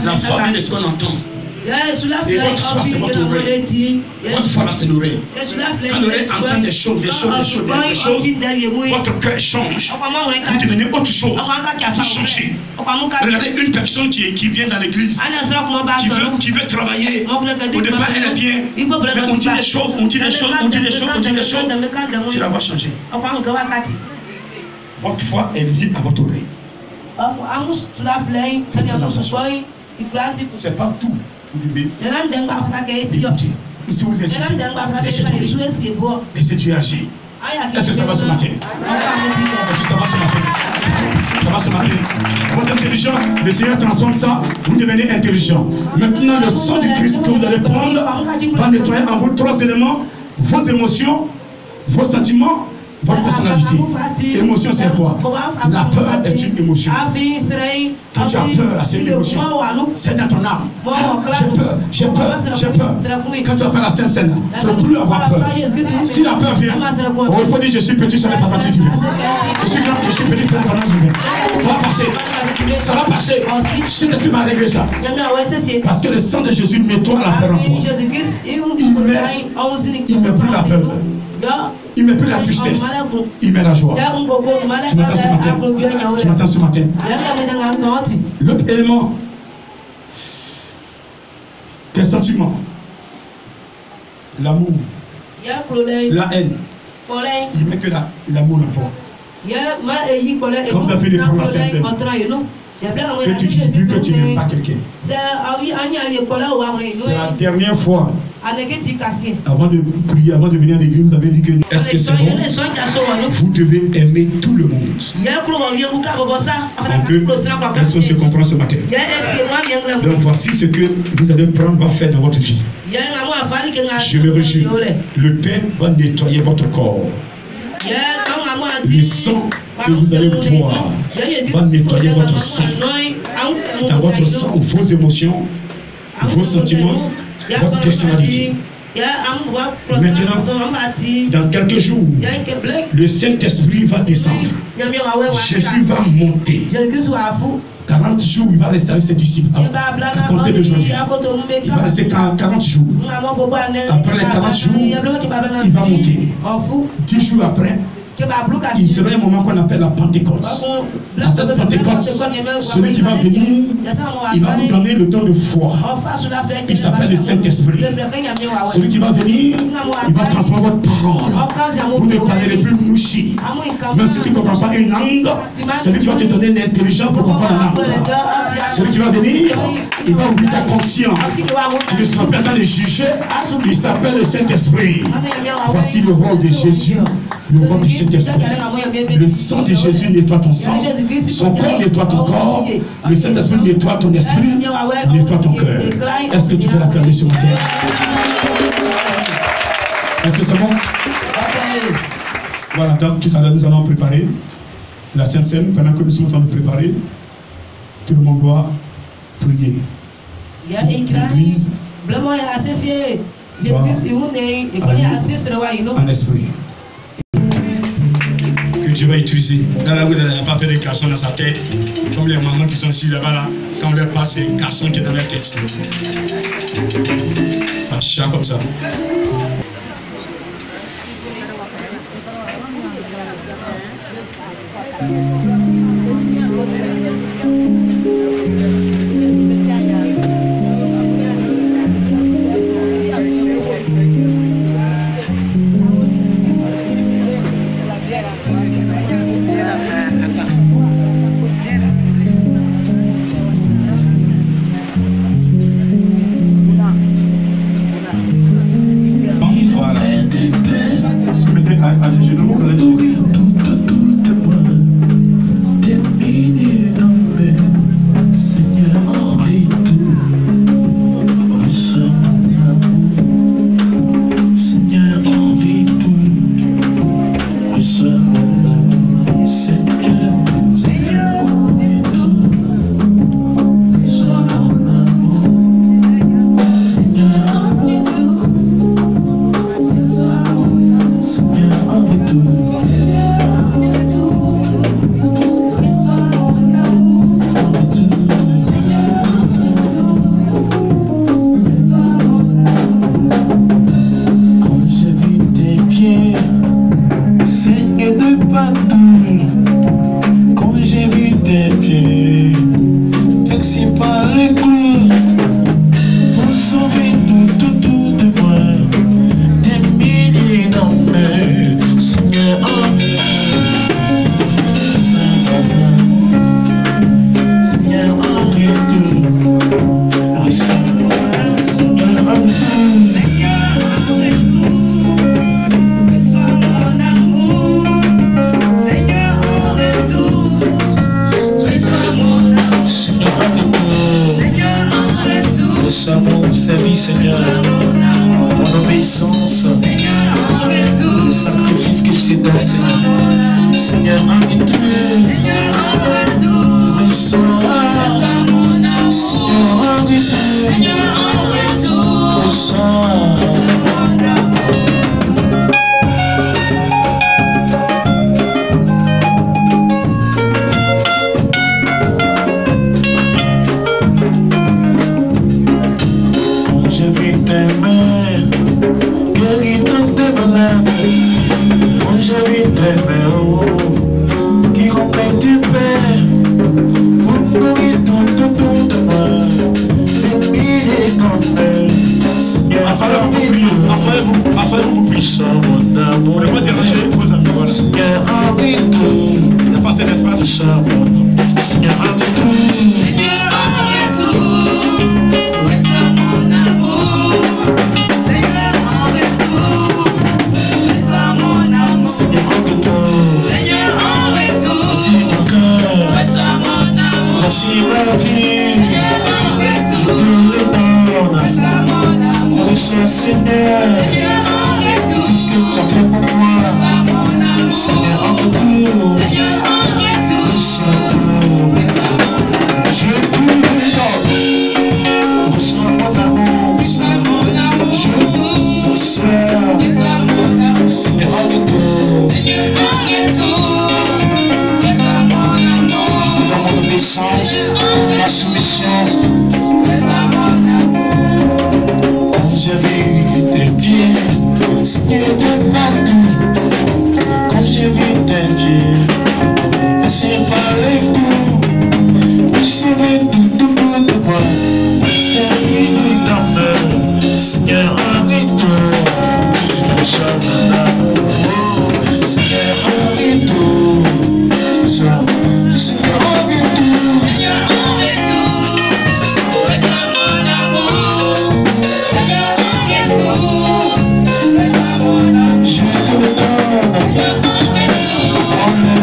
La foi vient de ce qu'on entend. Et votre foi, c'est votre oreille. Votre foi, là, c'est l'oreille. Quand l'oreille entend des choses, votre cœur change. Vous devenez autre chose. Vous changez. Regardez une personne qui vient dans l'église, qui veut travailler. Au départ, elle est bien. Mais on dit des choses. Tu la vois changer. Votre foi est liée à votre oreille. C'est pas tout. Vous devez écouter. Si vous insultez, laissez Dieu agir. Est-ce que ça va ce matin? Est-ce que ça va ce matin? Ça va ce matin. Votre intelligence, le Seigneur transforme ça, vous devenez intelligent. Maintenant, le sang du Christ que vous allez prendre va nettoyer en vous 3 éléments: vos émotions, vos sentiments, votre personnalité. Émotion, c'est quoi? La peur est une émotion. Quand tu as peur, c'est une émotion. C'est dans ton âme. J'ai peur. Quand tu as peur, la Sainte-Seine, il ne faut plus avoir peur. Si la peur vient, il faut dire: je suis petit, ça ne va pas partir du vin. Je suis grand, je suis petit, pendant du vin. Ça va passer. Ça va passer. Saint-Esprit va régler ça. Parce que le sang de Jésus nettoie la peur en toi. Il ne met plus la peur. Il ne met plus la tristesse, il met la joie. Tu m'entends ce matin? Tu m'entends ce matin? L'autre élément, tes sentiments, l'amour, la haine, il met que l'amour en toi. Quand vous avez des problèmes sincères, que tu dises plus que tu n'aimes pas quelqu'un. C'est la dernière fois. Avant de prier, avant de venir à l'église, vous avez dit que est-ce que c'est bon? Vous devez aimer tout le monde. Est-ce qu'on se comprend ce matin? Donc voici ce que vous allez prendre, va faire dans votre vie. Je me réjouis. Le pain va nettoyer votre corps. Le sang que vous allez boire va nettoyer votre sang. Dans votre sang, vos émotions, vos sentiments, votre personnalité. Maintenant, dans quelques jours, le Saint-Esprit va descendre. Jésus va monter. 40 jours, il va rester avec ses disciples. À compter d'aujourd'hui, il va rester 40 jours. Après les 40 jours, il va monter. 10 jours après, il sera un moment qu'on appelle la Pentecôte. À cette Pentecôte, celui qui va venir, il va vous donner le don de foi. Il s'appelle le Saint-Esprit. Celui qui va venir, il va transformer votre parole. Vous ne parlerez plus mouchi. Même si tu ne comprends pas une langue, celui qui va te donner l'intelligence pour comprendre la langue. Celui qui va venir, il va ouvrir ta conscience. Tu ne seras pas en train de juger. Il s'appelle le Saint-Esprit. Voici le rôle de Jésus. Le rôle du Saint-Esprit. Le sang de Jésus nettoie ton sang. Son corps nettoie ton corps. Le Saint-Esprit nettoie ton esprit. Nettoie ton cœur. Est-ce que tu peux l'acclamer ce matin? Est-ce que c'est bon? Voilà, donc tout à l'heure nous allons préparer la Sainte Seine. Pendant que nous sommes en train de préparer, tout le monde doit prier. L'église en esprit. Que Dieu va utiliser. Dans la rue, il n'y a pas fait de garçons dans sa tête. Comme les mamans qui sont assis là-bas, là, quand on leur parle, c'est un garçon qui est dans leur tête. Un chat comme ça. nourris tout de moi, des milliers d'hommes, Seigneur, envie tout, reçois mon amour, Seigneur, envie tout, reçois mon amour, Seigneur, Seigneur, envie tout, reçois mon amour, Seigneur, envie tout, reçois mon amour, Seigneur, envie tout, reçois mon amour, envie tout, reçois mon amour. Quand j'ai vu tes pieds saigner de partout, quand j'ai vu tes pieds vexés par les coups, pour sauver tout de moi, des milliers d'hommes, Seigneur, Seigneur, arrête tout, reçois mon amour, Seigneur, arrête tout. Reçois mon service, Seigneur, mon obéissance, le sacrifice que je te donne, Seigneur. Seigneur, arrête tout. Reçois, Seigneur, arrête tout. Reçois. J'ai vu tes mains guérir toutes tes malades. Quand j'ai vu tes mains qui remplissent du pain pour nourrir tout de moi, des milliers d'hommes. Seigneur, asseyez-vous, puissant mon amour. Vous ne pas déranger vos amis. Voilà. Seigneur, arrête tout. Il n'y a pas cet espace. Puissant mon amour. Seigneur, arrête tout. Seigneur, arrête tout. Reçois mon amour. Seigneur, arrête tout. Reçois mon amour. Seigneur, arrête tout. Seigneur, arrête tout. Voici mon cœur. Reçois mon amour. Voici ma vie. Seigneur, arrête Je tout. te le donne. Reçois mon amour. Reçois, Seigneur, Seigneur, arrête tout tout. ce que tu as fait pour moi. Reçois mon amour. Seigneur, arrête tout. Seigneur, arrête tout. Reçois tout. Reçois mon amour. Je te le donne. Reçois mon amour. Reçois mon amour. Je reçois. Reçois mon amour. Seigneur, arrête tout. Seigneur, arrête tout. Reçois mon amour. Je te donne mon obéissance, ma soumission. Reçois mon amour. Quand j'ai vu tes pieds saigner de partout, quand j'ai vu tes pieds passer par les coups, pour sauver tout de moi, tes milliers d'hommes, Seigneur, arrête tout. Reçois mon amour, Seigneur, arrête tout. Seigneur, arrête tout. Seigneur, arrête tout. Reçois mon amour. Seigneur, arrête tout. Reçois mon amour. Je te le donne. Seigneur, arrête tout. Prends-le.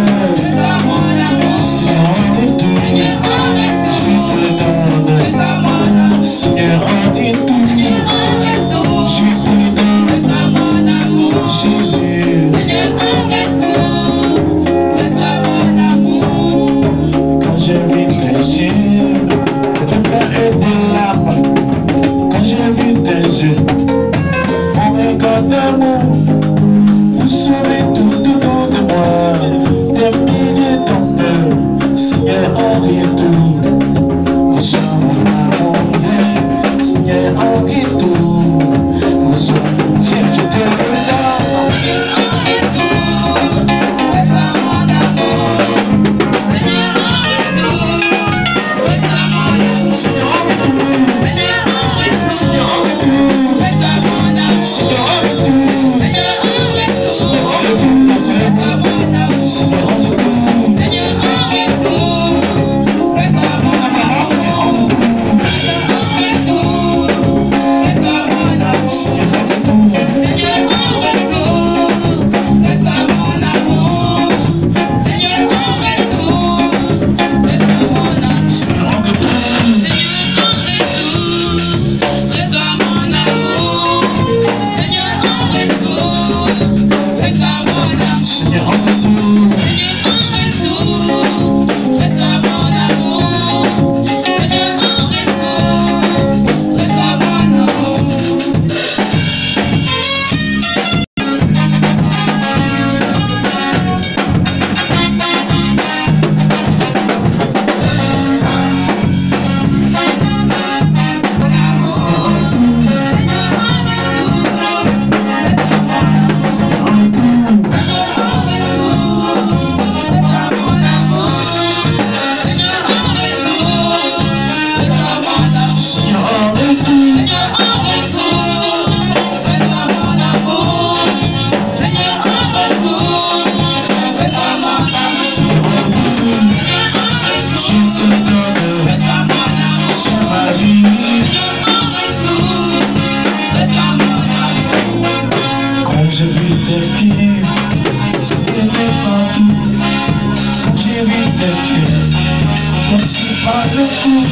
pas le coup.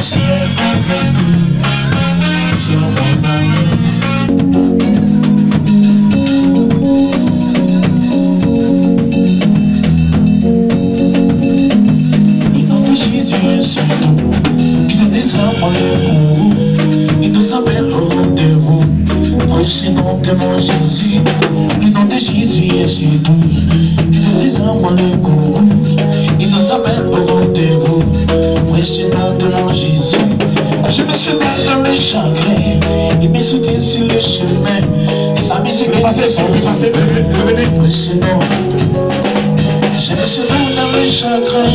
C'est un vrai coup sur mon amour. Le nom de Jésus est sur nous, qui te descend dans le cou. Il nous appelle au rendez-vous. Prêchez le nom de mon Jésus. Le nom de Jésus est sur nous, qui te descend dans le cou. Il nous appelle au rendez-vous. Prêchez le nom de mon Jésus. Je me suis battu dans le chagrin. Il me soutient sur le chemin. Sa musique est son Prêchez le nom. Je me suis battu dans le chagrin.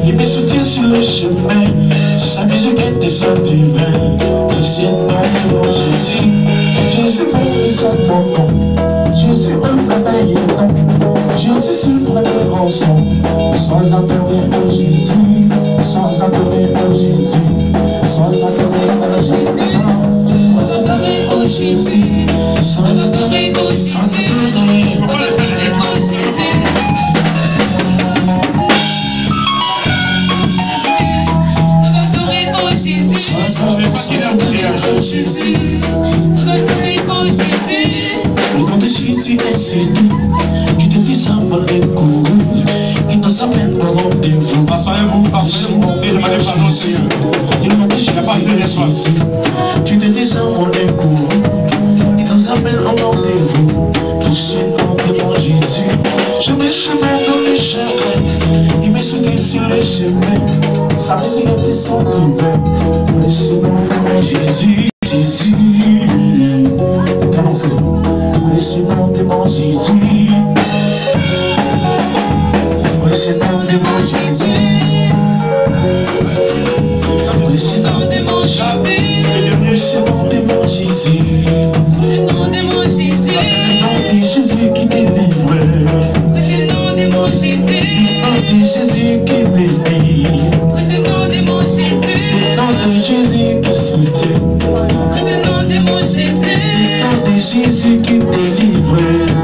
Il me soutient sur le chemin. Sa musique est son divin. Prêchez le nom de mon Jésus. Je suis bon et sans ton nom. Je suis un pareil nom. Je suis sur le rançon. Sans adorer en Jésus. Sans adorer en Jésus. Sans adorer en Jésus. Sans adorer en Jésus. Sans adorer en Jésus. Sans adorer en Jésus. Le nom de Jésus est c'est tout, qui te descend les coups, il nous amène au rendez-vous. Asseyez-vous, asseyez-vous, et demandez pardon au Seigneur. Le nom de Jésus est c'est tout, qui te descend les coups, il nous amène au rendez-vous. Touchez le nom de mon Jésus. Je me suis mis dans le chagrin, il me soutient sur le chemin. Sa musique est son divin. Touchez le nom de mon Jésus. Jésus, commencez. Prêchez le nom de mon Jésus. Prêchez le nom de mon Jésus. Prêchez le nom de mon Jésus. Prêchez le nom de mon Jésus. Prêchez le nom de mon Jésus. Le nom de Jésus qui délivre. Prêchez le nom de mon Jésus. Le nom de Jésus qui bénit. Prêchez le nom de mon Jésus. Le nom de Jésus qui soutient. Prêchez le nom de mon Jésus. Le nom de Jésus qui délivre.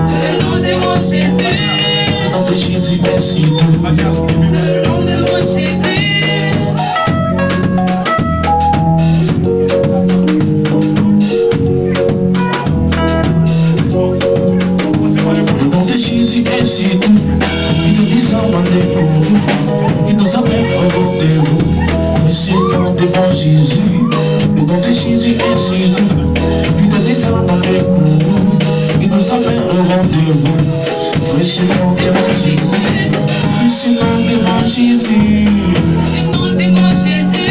Prêchez le nom de mon Jésus. Le nom de Jésus merci tout. Le nom de mon Jésus. Le nom de Jésus merci tout. Il nous descend dans les coups. Il nous amène au rendez-vous. Prêchez le nom de mon Jésus. Le nom de Jésus est si doux. Il nous descend dans les coups. Il nous amène au rendez-vous. Prêchez le nom de mon Jésus. Prêchez le nom de mon Jésus. Prêchez le nom de mon Jésus.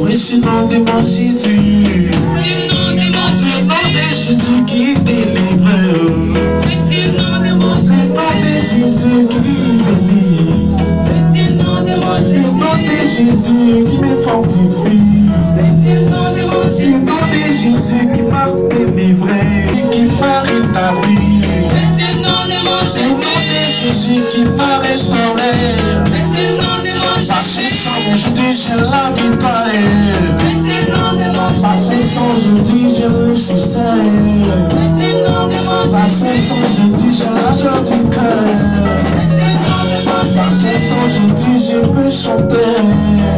Prêchez le nom de mon Jésus. Prêchez le nom de mon Jésus. Le nom de Jésus qui délivre. Prêchez le nom de mon Jésus. Le nom de Jésus qui bénit. Prêchez le nom de mon Jésus. Le nom de Jésus qui me fortifie. Prêchez le nom de mon Jésus. Le nom de Jésus qui m'a délivré, qui m'a rétabli. Prêchez le nom de mon Jésus. Le nom de Jésus qui m'a restauré. Prêchez le nom de mon Jésus. Par ses sangs, je dis j'ai la victoire. Prêchez le nom de mon Jésus. Par ses sangs, je dis j'ai le succès. Prêchez le nom de mon Jésus. Par ses sangs, je dis j'ai la joie du cœur. Prêchez le nom de mon Jésus. Par ses sangs, je dis je peux chanter.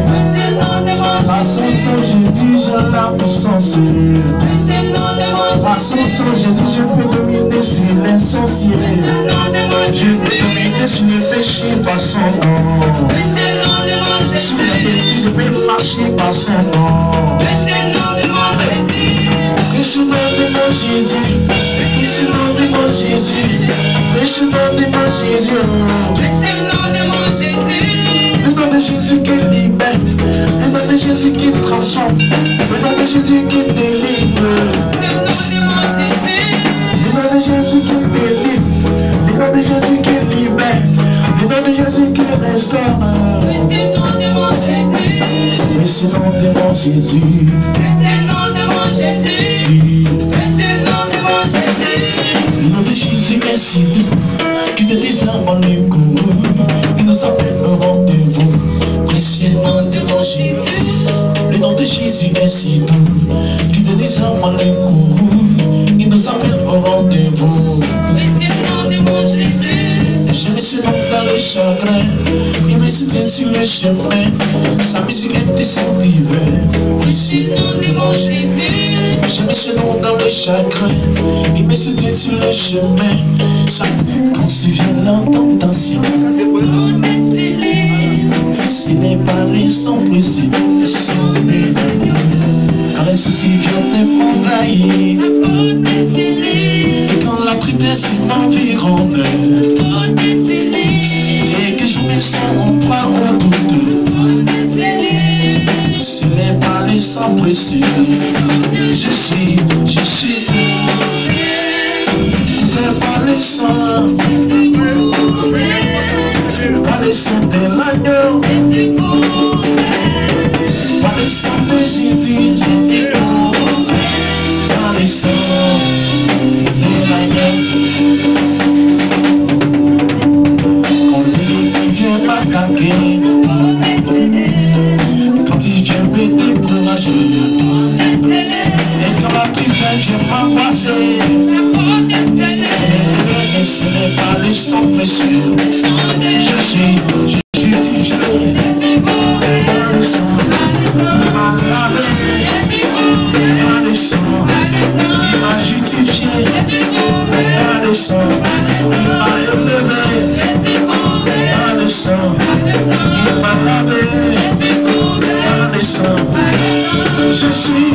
Prêchez le nom de mon Jésus. Par ses sangs, je dis j'ai la puissance. Prêchez le nom de mon Jésus. Par ses sangs, je dis je peux dominer sur les sorciers. Prêchez le nom de mon Jésus. Je peux dominer sur le péché par son nom. Prêchez le nom de mon Jésus. Sur les bêtises, je peux marcher par son nom. Prêchez le nom de mon Jésus. Prêchez le nom de mon Jésus. Prêchez le nom de mon Jésus. Prêchez le nom de mon Jésus. Prêchez le nom de mon Jésus. Le nom de Jésus qui libère. Le nom de Jésus qui transforme. Le nom de Jésus qui délivre. C'est le nom de mon Jésus. Le nom de Jésus qui délivre. Le nom de Jésus qui libère. Le nom de Jésus qui restaure. Prêchez le nom de mon Jésus. Prêchez le nom de mon Jésus. Prêchez le nom de mon Jésus. Prêchez le nom de mon Jésus. Le nom de Jésus est si doux, qui te descend dans le cou. Il nous appelle au rendez-vous. Prêchez le nom de mon Jésus. Le nom de Jésus est si doux, qui te descend dans le cou. Il nous appelle au rendez-vous. Prêchez le nom de mon Jésus. Je me suis donc dans le chagrin, il me soutient sur le chemin. Sa musique est déceptive. Oui, chez nous, de mon Jésus. Je me suis donc dans le chagrin, il me soutient sur le chemin. Quand survient la tentation, ce n'est pas lui sans principe. Quand les soucis viennent m'envahir, et quand la tristesse m'environne, et que je me sens en proie au doute, ce n'est pas lui sans principe. Je suis couvert par le sang, par le sang de l'agneau, par le sang de Jésus, par le sang de l'agneau. Quand l'ennemi vient m'attaquer, quand il vient me décourager, et quand la tristesse vient m'embrasser, et ce n'est pas le sang précieux. Je suis justifié par le sang, il m'a lavé par le sang, il m'a justifié par le sang, il m'a élevé par le sang, il m'a lavé par le sang. Je suis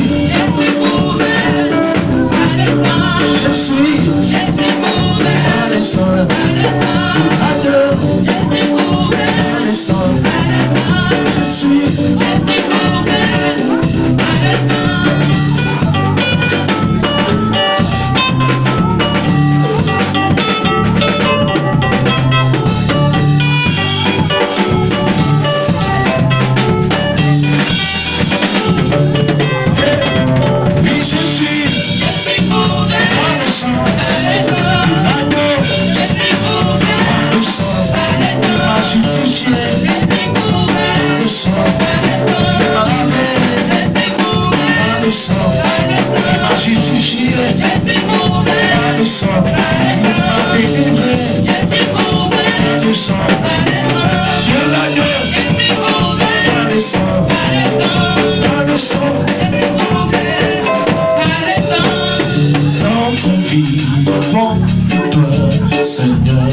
par le sang, notre vie devant toi, Seigneur,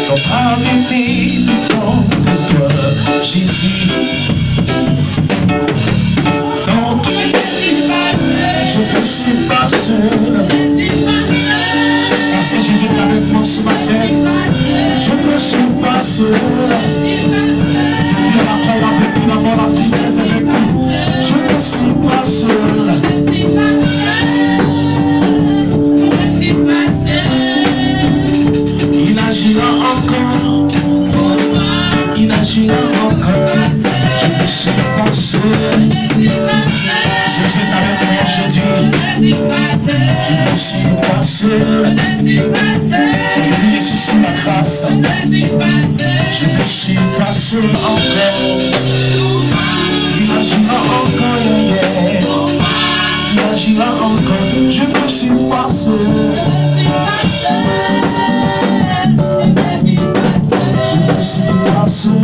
notre avenir devant toi, Jésus. Je ne suis pas seul, parce que Jésus est avec moi ce matin. Je ne suis pas seul, la mort avec lui, la mort, la tristesse avec lui. Je ne suis pas seul. Il agira encore, il agira encore. Je ne suis pas seul. Jésus est avec moi aujourd'hui. Je ne suis pas seul. Aujourd'hui je suis sous la grâce. Je ne suis pas seul encore. Il agira encore, il agira encore. Je ne suis pas seul. Je ne suis pas seul.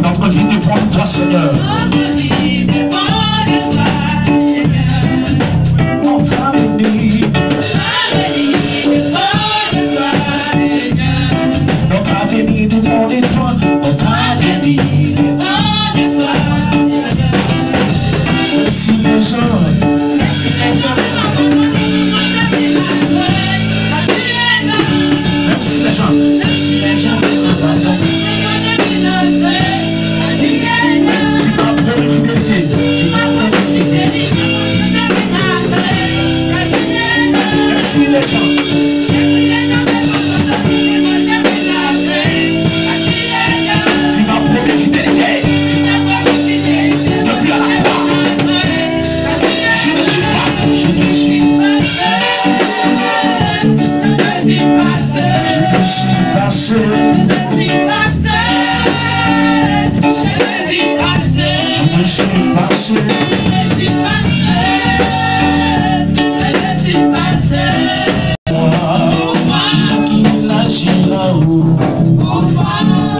Notre vie dépend de toi, Seigneur. Notre vie dépend de toi, Seigneur. Notre avenir dépend de toi, Seigneur. Notre avenir dépend de toi. Notre avenir dépend de toi, Seigneur. Si les gens Même si les gens passé. Je me suis passé. Je me suis passé. Je me suis passé. Je me suis passé. Tu sais qu'il agira où?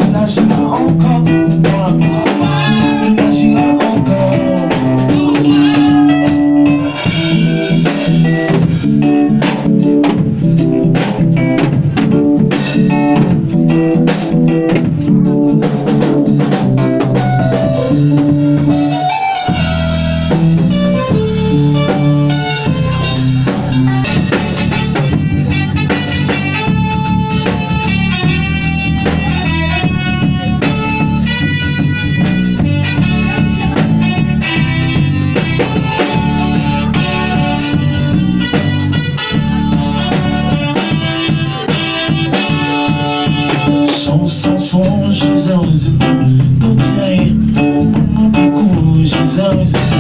Il agira encore. Il agira encore. Son Jesus, don't say, Jesus.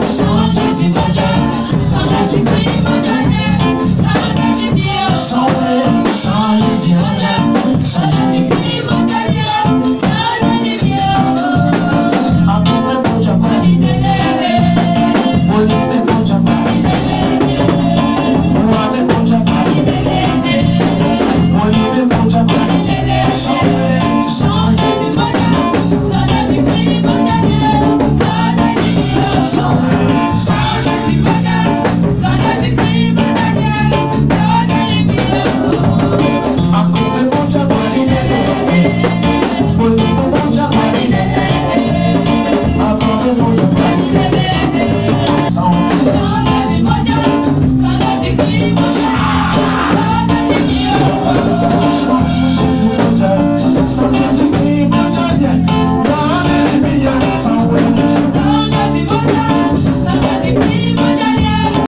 Sans Jésus, mon Dieu, sans Jésus-Christ, mon Dieu.